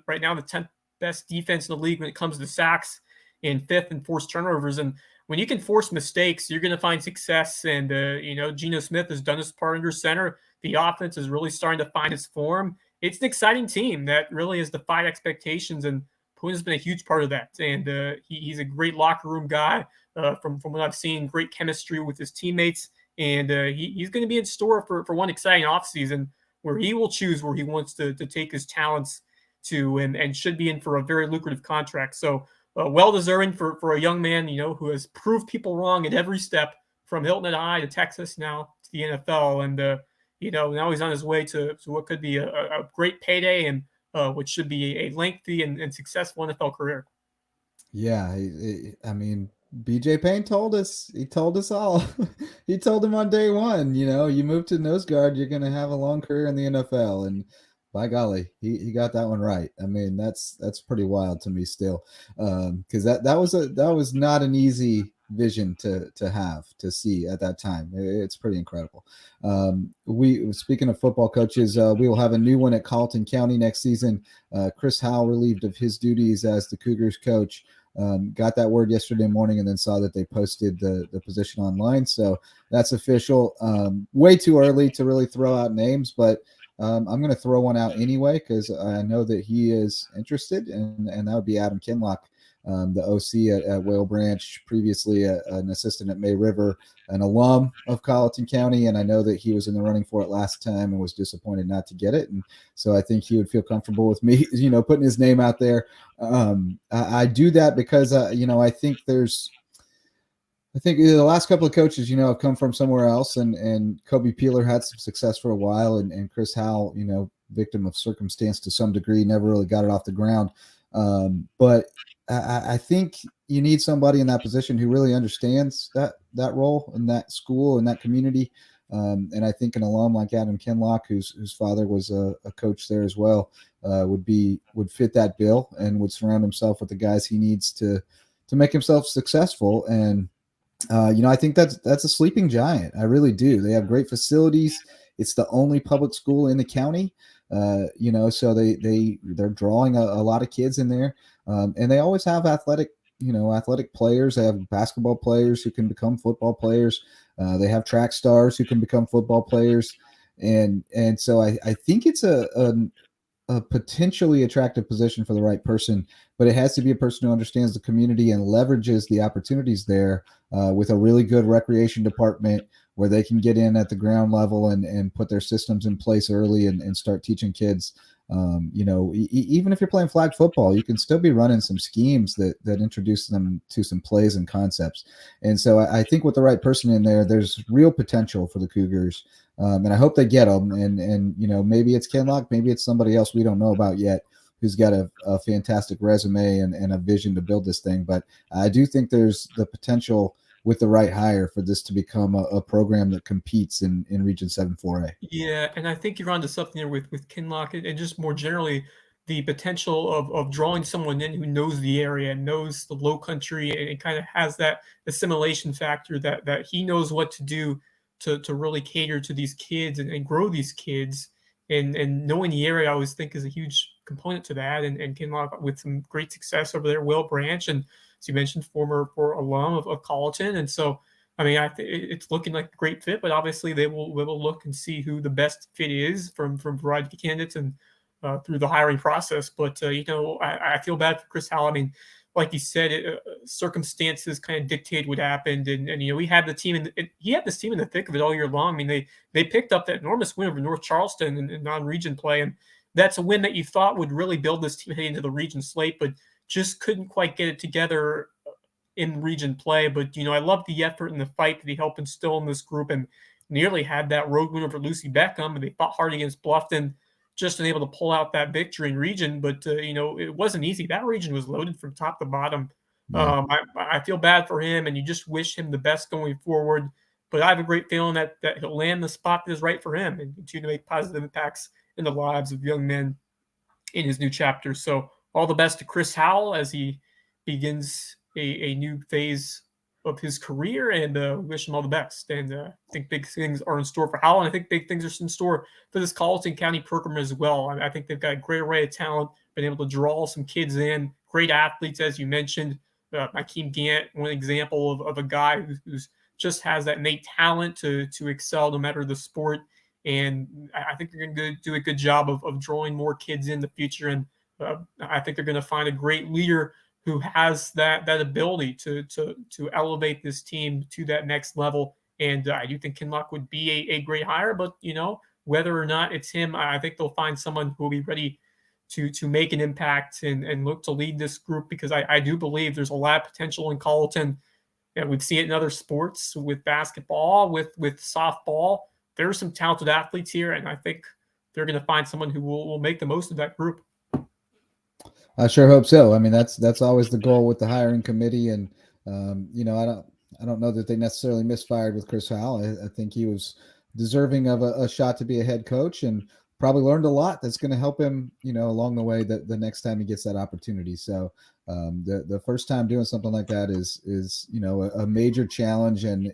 right now the 10th best defense in the league when it comes to sacks, and 5th in forced turnovers. And when you can force mistakes, you're going to find success. And, Geno Smith has done his part under center. The offense is really starting to find its form. It's an exciting team that really has defied expectations, and Puna's been a huge part of that. And he's a great locker room guy from what I've seen, great chemistry with his teammates. And he's going to be in store for one exciting offseason where he will choose where he wants to take his talents to, and should be in for a very lucrative contract. So, well-deserving for a young man, who has proved people wrong at every step, from Hilton Head High to Texas, now to the NFL. And, now he's on his way to what could be a great payday, and which should be a lengthy and successful NFL career. Yeah, I mean, BJ Payne told us. He told us all. He told him on day one, you move to nose guard, you're going to have a long career in the NFL. And by golly, he got that one right. I mean, that's pretty wild to me still, because that was not an easy vision to see at that time. It's pretty incredible. Speaking of football coaches, we will have a new one at Carleton County next season. Chris Howell relieved of his duties as the Cougars coach. Got that word yesterday morning, and then saw that they posted the position online. So that's official. Way too early to really throw out names, but I'm going to throw one out anyway, because I know that he is interested, and that would be Adam Kinlock, the OC at Whale Branch, previously an assistant at May River, an alum of Carleton County, and I know that he was in the running for it last time and was disappointed not to get it. And so I think he would feel comfortable with me, putting his name out there. I do that because, I think the last couple of coaches, have come from somewhere else, and Kobe Peeler had some success for a while, and Chris Howell, victim of circumstance to some degree, never really got it off the ground. But I think you need somebody in that position who really understands that role in that school and that community. And I think an alum like Adam Kinlock, whose father was a coach there as well, would fit that bill, and would surround himself with the guys he needs to make himself successful. And I think that's a sleeping giant. I really do. They have great facilities. It's the only public school in the county, so they're drawing a lot of kids in there. And they always have athletic players. They have basketball players who can become football players. They have track stars who can become football players. And so I think it's a potentially attractive position for the right person, but it has to be a person who understands the community and leverages the opportunities there with a really good recreation department where they can get in at the ground level and put their systems in place early and start teaching kids Even if you're playing flag football, you can still be running some schemes that introduce them to some plays and concepts. And so I think with the right person in there, there's real potential for the Cougars. And I hope they get them. And maybe it's Kinlock, maybe it's somebody else we don't know about yet, who's got a fantastic resume and a vision to build this thing. But I do think there's the potential with the right hire for this to become a program that competes in Region 7 4A. Yeah, and I think you're onto something there with Kinlock and just more generally the potential of drawing someone in who knows the area and knows the Lowcountry and kind of has that assimilation factor that he knows what to do to really cater to these kids and grow these kids. And knowing the area, I always think is a huge component to that. And Kinlock with some great success over there, Will Branch, and as you mentioned, former alum of Colleton. And so, I mean, it's looking like a great fit, but obviously they will look and see who the best fit is from a variety of candidates and through the hiring process. But, I feel bad for Chris Howell. I mean, like you said, circumstances kind of dictate what happened. And we had the team, he had this team in the thick of it all year long. I mean, they picked up that enormous win over North Charleston in non-region play. And that's a win that you thought would really build this team heading into the region slate, but just couldn't quite get it together in region play. But, I love the effort and the fight that he helped instill in this group and nearly had that road win over Lucy Beckham. And they fought hard against Bluffton, just unable to pull out that victory in region. But, it wasn't easy. That region was loaded from top to bottom. Yeah. I feel bad for him, and you just wish him the best going forward. But I have a great feeling that he'll land the spot that is right for him and continue to make positive impacts in the lives of young men in his new chapter. So all the best to Chris Howell as he begins a new phase of his career, and wish him all the best. And I think big things are in store for Howell, and I think big things are in store for this Colleton County program as well. I think they've got a great array of talent, been able to draw some kids in, great athletes, as you mentioned. Akeem Gant, one example of a guy who's just has that innate talent to excel no matter the sport. And I think they're going to do a good job of drawing more kids in the future. And I think they're going to find a great leader who has that ability to elevate this team to that next level. And I do think Kinlock would be a great hire, but whether or not it's him, I think they'll find someone who will be ready to make an impact and look to lead this group, because I do believe there's a lot of potential in Colleton. And we've seen it in other sports with basketball, with softball. There's some talented athletes here, and I think they're going to find someone who will make the most of that group. I sure hope so. I mean, that's always the goal with the hiring committee, and I don't know that they necessarily misfired with Chris Howell. I think he was deserving of a shot to be a head coach, and probably learned a lot that's going to help him, along the way the next time he gets that opportunity. So the first time doing something like that is a major challenge, and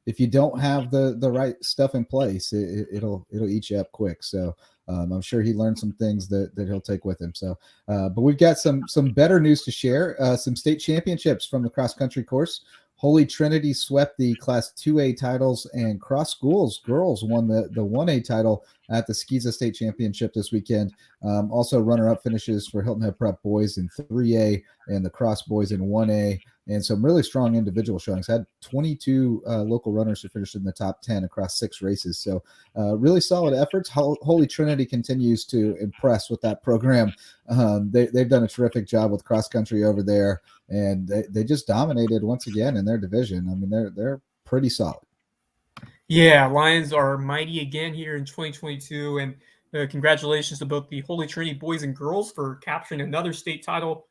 if you don't have the right stuff in place, it'll eat you up quick. So I'm sure he learned some things that he'll take with him. So, but we've got some better news to share. Some state championships from the cross country course. Holy Trinity swept the Class 2A titles, and Cross Schools girls won the 1A title at the SCISA State Championship this weekend. Also, runner-up finishes for Hilton Head Prep boys in 3A and the Cross boys in 1A, and some really strong individual showings. Had 22 local runners who finished in the top 10 across 6 races. So really solid efforts. Holy Trinity continues to impress with that program. They've done a terrific job with cross country over there, and they just dominated once again in their division. I mean, they're pretty solid. Yeah, Lions are mighty again here in 2022, and congratulations to both the Holy Trinity boys and girls for capturing another state title.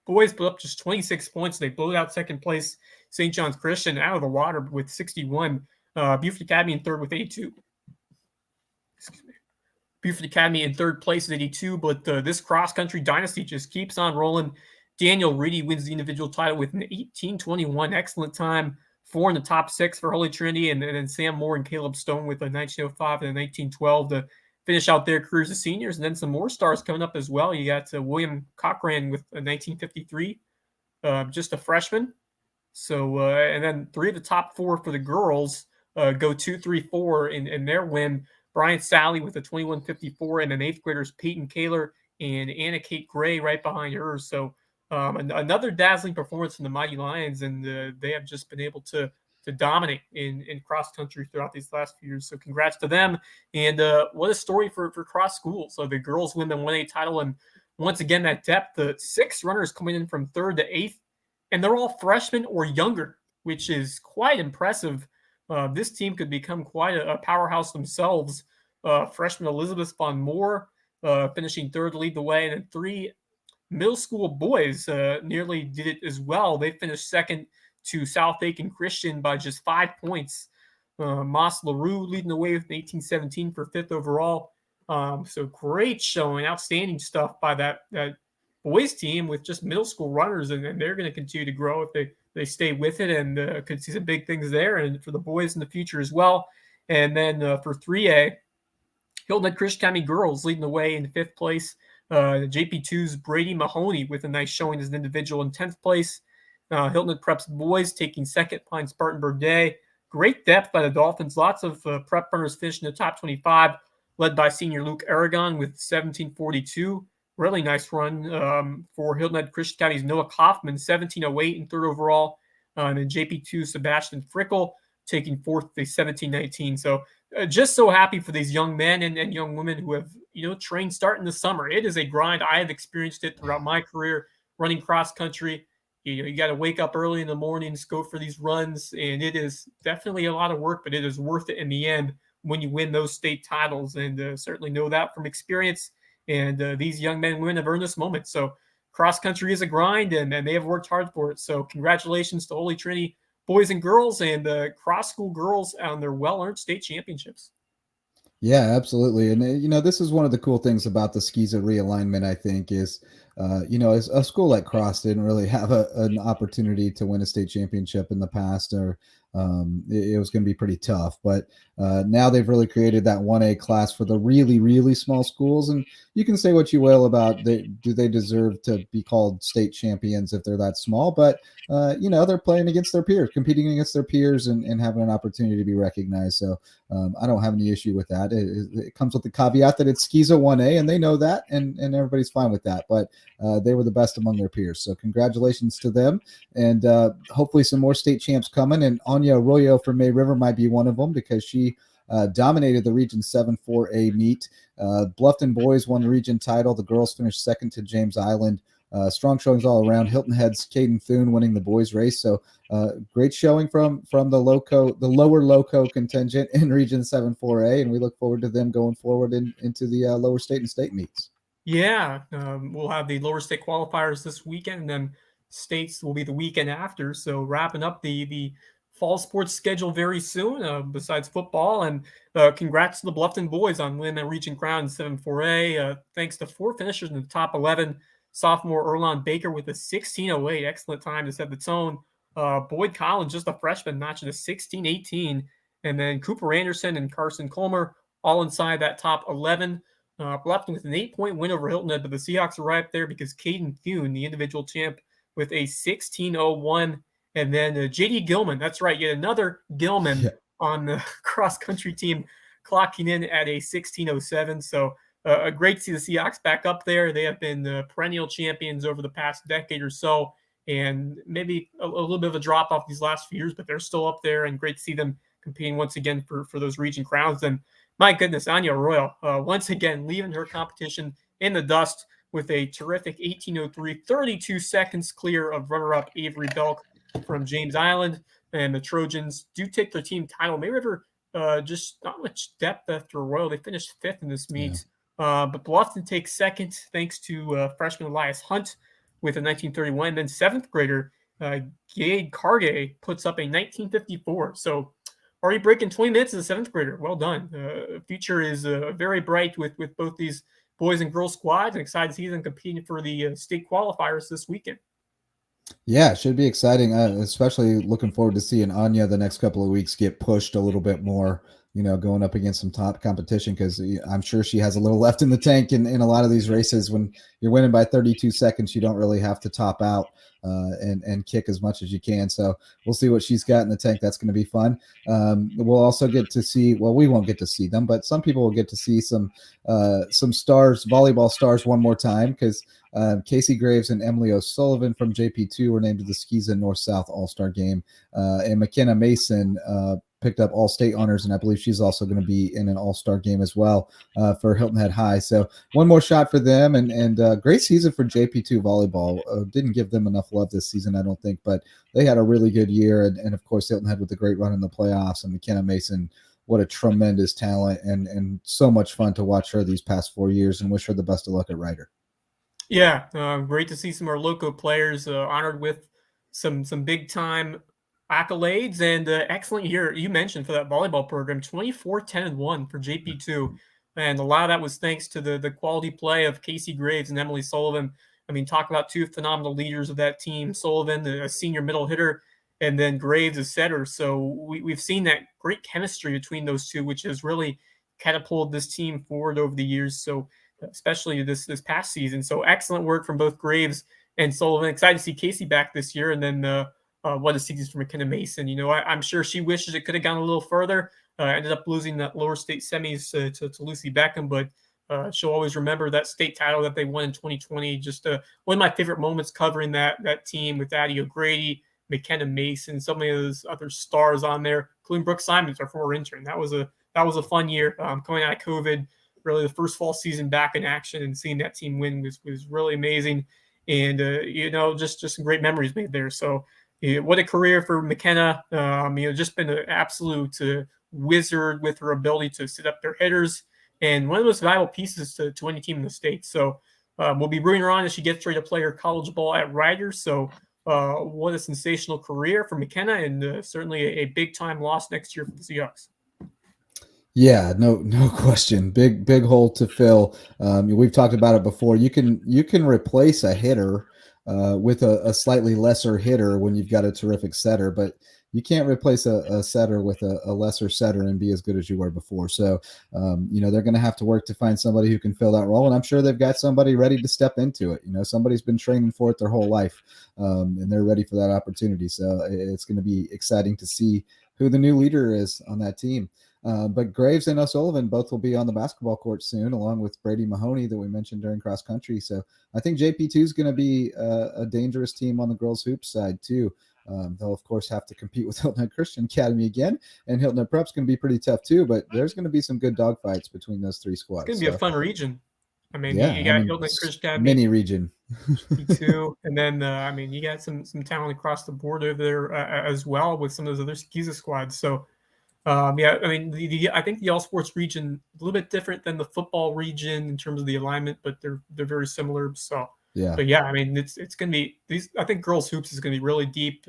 Boys put up just 26 points. They blew out second place St. John's Christian out of the water with 61. Beaufort Academy in third with 82. Excuse me. Beaufort Academy in third place at 82, but this cross-country dynasty just keeps on rolling. Daniel Reedy wins the individual title with an 18:21. Excellent time. 4 in the top 6 for Holy Trinity, and then Sam Moore and Caleb Stone with a 19:05 and a 19:12 to finish out their careers as seniors. And then some more stars coming up as well. You got William Cochran with a 19:53, just a freshman. So, and then 3 of the top 4 for the girls go 2, 3, 4 in their win. Brian Sally with a 21:54, and then 8th graders Peyton Kaler and Anna Kate Gray right behind her. So another dazzling performance from the Mighty Lions, and they have just been able to dominate in cross country throughout these last few years. So congrats to them. And what a story for cross schools. So the girls win the 1A title. And once again, that depth, the 6 runners coming in from 3rd to 8th, and they're all freshmen or younger, which is quite impressive. This team could become quite a powerhouse themselves. Freshman Elizabeth Von Moore finishing 3rd to lead the way, and then 3 middle school boys nearly did it as well. They finished 2nd to South Aiken Christian by just 5 points. Moss LaRue leading the way with an 18-17 for 5th overall. So great showing, outstanding stuff by that boys team with just middle school runners, and they're going to continue to grow if they stay with it, and could see some big things there, and for the boys in the future as well. And then for 3A, Hilton Head Christian County girls leading the way in 5th place. JP2's Brady Mahoney with a nice showing as an individual in 10th place. Hilton Head Prep's boys taking 2nd behind Spartanburg Day. Great depth by the Dolphins. Lots of prep runners finishing the top 25, led by senior Luke Aragon with 17:42. Really nice run for Hilton Head Christian County's Noah Kaufman, 17:08 in 3rd overall. And then JP2 Sebastian Frickel taking 4th, the 17:19. So just so happy for these young men and young women who have, trained starting the summer. It is a grind. I have experienced it throughout my career running cross country. You got to wake up early in the mornings, go for these runs, and it is definitely a lot of work, but it is worth it in the end when you win those state titles, and certainly know that from experience. And these young men and women have earned this moment. So cross country is a grind, and they have worked hard for it. So congratulations to Holy Trinity boys and girls and the cross school girls on their well-earned state championships. Yeah, absolutely. And, this is one of the cool things about the SCISA realignment, I think, is, as a school like Cross didn't really have an opportunity to win a state championship in the past, or it was going to be pretty tough. But now they've really created that 1A class for the really, really small schools. And you can say what you will about do they deserve to be called state champions if they're that small, but they're playing against their peers, competing against their peers, and having an opportunity to be recognized. So I don't have any issue with that. It comes with the caveat that it's SCISA 1A, and they know that, and everybody's fine with that. But they were the best among their peers. So congratulations to them, and hopefully some more state champs coming. And Anya Arroyo from May River might be one of them, because she dominated the Region 7 4A meet. Bluffton boys won the region title. The girls finished 2nd to James Island. Strong showings all around. Hilton Head's Caden Thune winning the boys race. So great showing from the lower Lowco contingent in Region 7 4A, and we look forward to them going forward into the lower state and state meets. Yeah, we'll have the lower state qualifiers this weekend, and then states will be the weekend after. So wrapping up the fall sports schedule very soon, besides football. And congrats to the Bluffton boys on winning that region crown in 7-4A. Thanks to 4 finishers in the top 11. Sophomore Erlon Baker with a 16:08, excellent time to set the tone. Boyd Collins, just a freshman, notching a 16:18. And then Cooper Anderson and Carson Colmer all inside that top 11. Bluffton with an 8-point win over Hilton Head, but the Seahawks are right up there because Caden Thune, the individual champ, with a 16:01. And then J.D. Gilman, that's right, yet another Gilman on the cross-country team, clocking in at a 16:07. So great to see the Seahawks back up there. They have been perennial champions over the past decade or so, and maybe a little bit of a drop-off these last few years, but they're still up there, and great to see them competing once again for those region crowns. And my goodness, Anya Arroyo, once again, leaving her competition in the dust with a terrific 18:03, 32 seconds clear of runner-up Avery Belk from James Island. And the Trojans do take their team title. May River just not much depth after Arroyo. They finished 5th in this meet. Yeah. But Bluffton takes 2nd thanks to freshman Elias Hunt with a 19:31. Then 7th grader Gade Cargay puts up a 19:54. So already breaking 20 minutes as a 7th grader. Well done. Future is very bright with both these boys and girls squads, and excited to see them competing for the state qualifiers this weekend. Yeah, it should be exciting, especially looking forward to seeing Anya the next couple of weeks get pushed a little bit more, going up against some top competition, because I'm sure she has a little left in the tank in a lot of these races. When you're winning by 32 seconds, you don't really have to top out and kick as much as you can. So we'll see what she's got in the tank. That's going to be fun. We'll also get to see, well, we won't get to see them, but some people will get to see some stars, volleyball stars, one more time, because Casey Graves and Emily O'Sullivan from JP2 were named to the SCISA North-South All-Star game. And McKenna Mason picked up All-State honors, and I believe she's also going to be in an All-Star game as well for Hilton Head High. So one more shot for them, and great season for JP2 volleyball. Didn't give them enough love this season, I don't think, but they had a really good year, and of course Hilton Head with a great run in the playoffs, and McKenna Mason, what a tremendous talent, and so much fun to watch her these past 4 years, and wish her the best of luck at Ryder. Yeah, great to see some of our Lowco players honored with some big time accolades, and excellent year you mentioned for that volleyball program. 24-10-1 for JP2, and a lot of that was thanks to the quality play of Casey Graves and Emily Sullivan. I mean, talk about two phenomenal leaders of that team. Sullivan, a senior middle hitter, and then Graves, a setter. So we've seen that great chemistry between those two, which has really catapulted this team forward over the years. So especially this past season. So excellent work from both Graves and Sullivan. Excited to see Casey back this year, and then what a season for McKenna Mason. You know, I'm sure she wishes it could have gone a little further. Ended up losing that lower state semis to Lucy Beckham, but she'll always remember that state title that they won in 2020. Just one of my favorite moments covering that team with Addie O'Grady, McKenna Mason, so many of those other stars on there, including Brooke Simons, our former intern. That was a fun year coming out of COVID. Really, the first fall season back in action and seeing that team win was really amazing, and you know, just some great memories made there. So. What a career for McKenna. Just been an absolute wizard with her ability to sit up their hitters, and one of the most valuable pieces to any team in the state. So we'll be rooting her on as she gets ready to play her college ball at Ryder. So what a sensational career for McKenna, and certainly a big-time loss next year for the Seahawks. Yeah, no question. Big hole to fill. We've talked about it before. You can replace a hitter with a slightly lesser hitter when you've got a terrific setter, but you can't replace a setter with a lesser setter and be as good as you were before. So, they're going to have to work to find somebody who can fill that role, and I'm sure they've got somebody ready to step into it. Somebody's been training for it their whole life, and they're ready for that opportunity. So it's going to be exciting to see who the new leader is on that team. But Graves and O'Sullivan both will be on the basketball court soon, along with Brady Mahoney that we mentioned during cross country. So I think JP2 is going to be a dangerous team on the girls hoops side too. They'll of course have to compete with Hilton Head Christian Academy again, and Hilton Head Prep's going to be pretty tough too. But there's going to be some good dogfights between those three squads. It's going to be a fun region. I mean, you got Hilton Head Christian Academy, mini region, too, and then you got some talent across the board over there as well with some of those other SCISA squads. So. I think the all sports region a little bit different than the football region in terms of the alignment, but they're very similar. So but yeah, I mean it's going to be these. I think girls hoops is going to be really deep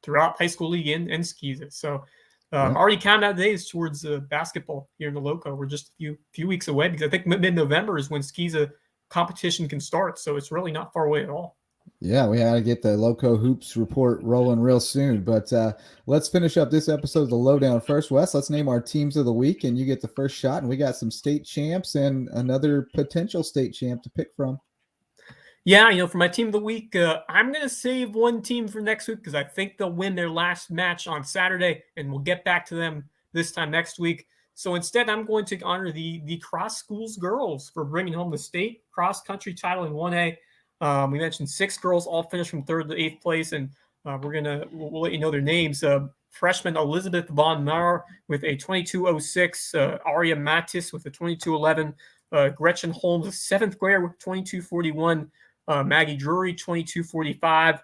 throughout high school league and SCISA. So already counting out days towards basketball here in the Lowco. We're just a few weeks away, because I think mid-November is when SCISA competition can start. So it's really not far away at all. Yeah, we got to get the Lowco Hoops report rolling real soon. But let's finish up this episode of the Lowdown first. Wes, let's name our teams of the week, and you get the first shot. And we got some state champs and another potential state champ to pick from. Yeah, for my team of the week, I'm going to save one team for next week because I think they'll win their last match on Saturday, and we'll get back to them this time next week. So instead, I'm going to honor the Cross Schools girls for bringing home the state cross-country title in 1A. We mentioned 6 girls all finished from 3rd to 8th place, and we'll let you know their names. Freshman Elizabeth Von Mauer with a 22.06, Aria Mattis with a 22.11, Gretchen Holmes, a 7th grader with 22.41, Maggie Drury 22.45,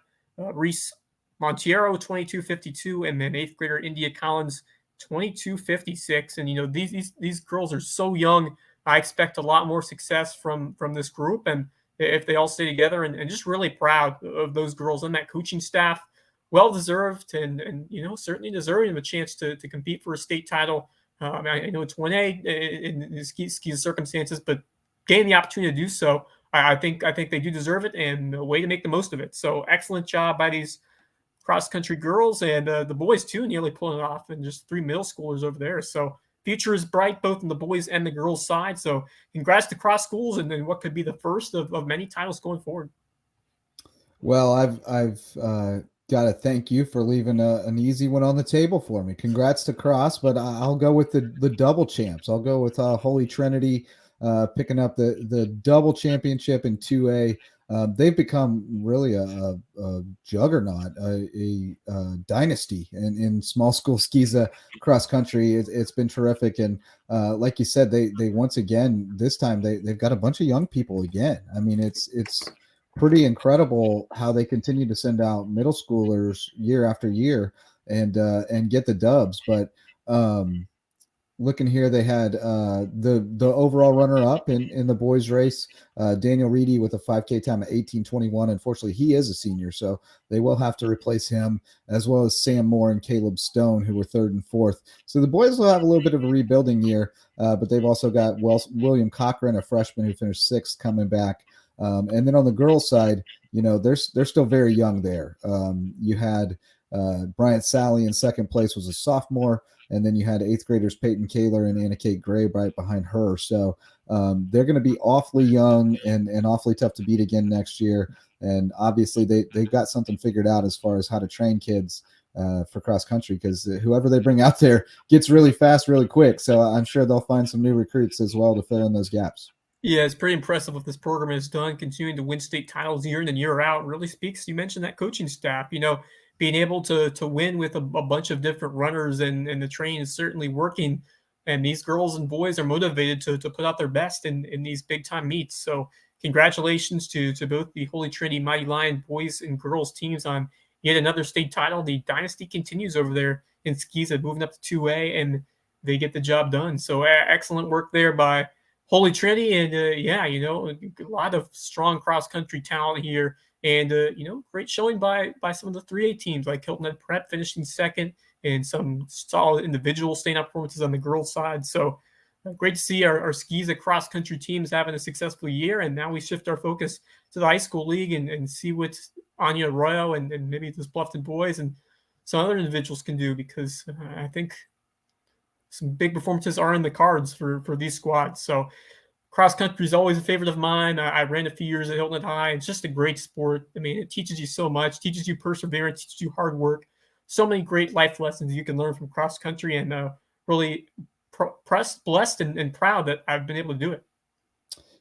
Reese Montiero 22.52, and then 8th grader India Collins 22.56. And these girls are so young. I expect a lot more success from this group, and if they all stay together, and just really proud of those girls and that coaching staff. Well deserved, and certainly deserving of a chance to compete for a state title. I know it's 1A in SCISA circumstances, but getting the opportunity to do so, I think they do deserve it, and a way to make the most of it. So excellent job by these cross country girls, and the boys too, nearly pulling it off, and just 3 middle schoolers over there. So future is bright both in the boys and the girls side. So congrats to Cross Schools, and then what could be the first of many titles going forward. Well, I've got to thank you for leaving an easy one on the table for me. Congrats to Cross, but I'll go with the double champs. I'll go with Holy Trinity picking up the double championship in 2A. they've become really a juggernaut, a dynasty in small school SCISA cross country. It's been terrific, and like you said, they once again this time they've got a bunch of young people again. I mean, it's pretty incredible how they continue to send out middle schoolers year after year and get the dubs. But looking here, they had the overall runner-up in the boys race, Daniel Reedy with a 5K time of 18:21. Unfortunately, he is a senior, so they will have to replace him, as well as Sam Moore and Caleb Stone, who were 3rd and 4th. So the boys will have a little bit of a rebuilding year, but they've also got William Cochran, a freshman who finished 6th, coming back. And then on the girls' side, they're still very young there. You had Bryant Sally in 2nd place, was a sophomore. And then you had 8th graders Peyton Kaler and Anna Kate Gray right behind her. So they're going to be awfully young and awfully tough to beat again next year. And obviously they've got something figured out as far as how to train kids for cross country, because whoever they bring out there gets really fast, really quick. So I'm sure they'll find some new recruits as well to fill in those gaps. Yeah, it's pretty impressive what this program has done, continuing to win state titles year in and year out. Really speaks. You mentioned that coaching staff, being able to win with a bunch of different runners, and the training is certainly working. And these girls and boys are motivated to put out their best in these big time meets. So congratulations to both the Holy Trinity Mighty Lion boys and girls teams on yet another state title. The dynasty continues over there in SCISA, moving up to 2A, and they get the job done. So excellent work there by Holy Trinity. And a lot of strong cross country talent here. And, great showing by some of the 3A teams like Hilton Head Prep finishing 2nd, and some solid individual stand-up performances on the girls' side. So great to see our SCISA cross-country teams having a successful year. And now we shift our focus to the high school league and see what Anya Arroyo and maybe those Bluffton boys and some other individuals can do, because I think some big performances are in the cards for these squads. So cross country is always a favorite of mine. I ran a few years at Hilton Head High. It's just a great sport. I mean, it teaches you so much, teaches you perseverance, teaches you hard work. So many great life lessons you can learn from cross country, and really blessed and proud that I've been able to do it.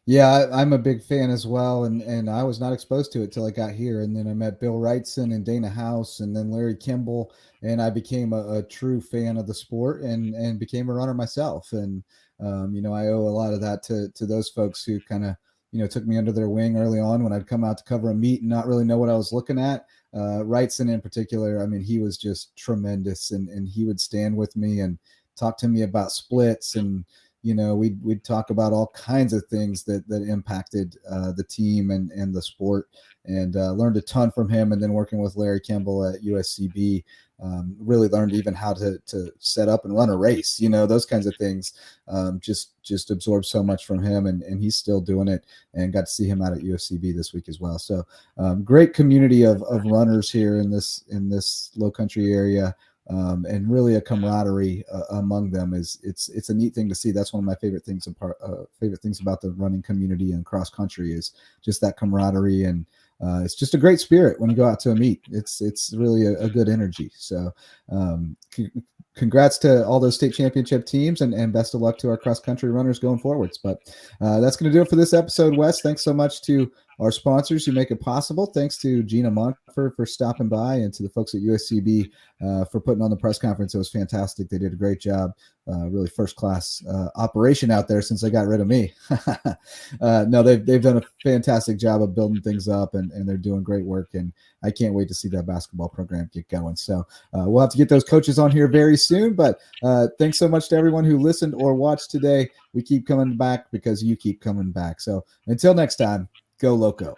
Yeah, I'm a big fan as well, and I was not exposed to it till I got here, and then I met Bill Wrightson and Dana House, and then Larry Kimball, and I became a true fan of the sport and became a runner myself. And I owe a lot of that to those folks who kind of took me under their wing early on when I'd come out to cover a meet and not really know what I was looking at. Wrightson in particular, I mean, he was just tremendous, and he would stand with me and talk to me about splits, and we'd talk about all kinds of things that impacted the team and the sport, and learned a ton from him. And then working with Larry Kimball at USCB, really learned even how to set up and run a race, those kinds of things. Just absorbed so much from him, and he's still doing it, and got to see him out at USCB this week as well. So great community of runners here in this low country area. And really a camaraderie among them it's a neat thing to see. That's one of my favorite things about the running community and cross country, is just that camaraderie, and it's just a great spirit when you go out to a meet. It's really a good energy. So congrats to all those state championship teams, and best of luck to our cross country runners going forwards. But that's going to do it for this episode. Wes, thanks so much to our sponsors who make it possible. Thanks to Genia Montford for stopping by, and to the folks at USCB for putting on the press conference. It was fantastic. They did a great job. Really first class operation out there since they got rid of me. No, they've done a fantastic job of building things up, and they're doing great work. And I can't wait to see that basketball program get going. So we'll have to get those coaches on here very soon. But thanks so much to everyone who listened or watched today. We keep coming back because you keep coming back. So until next time, go Lowco.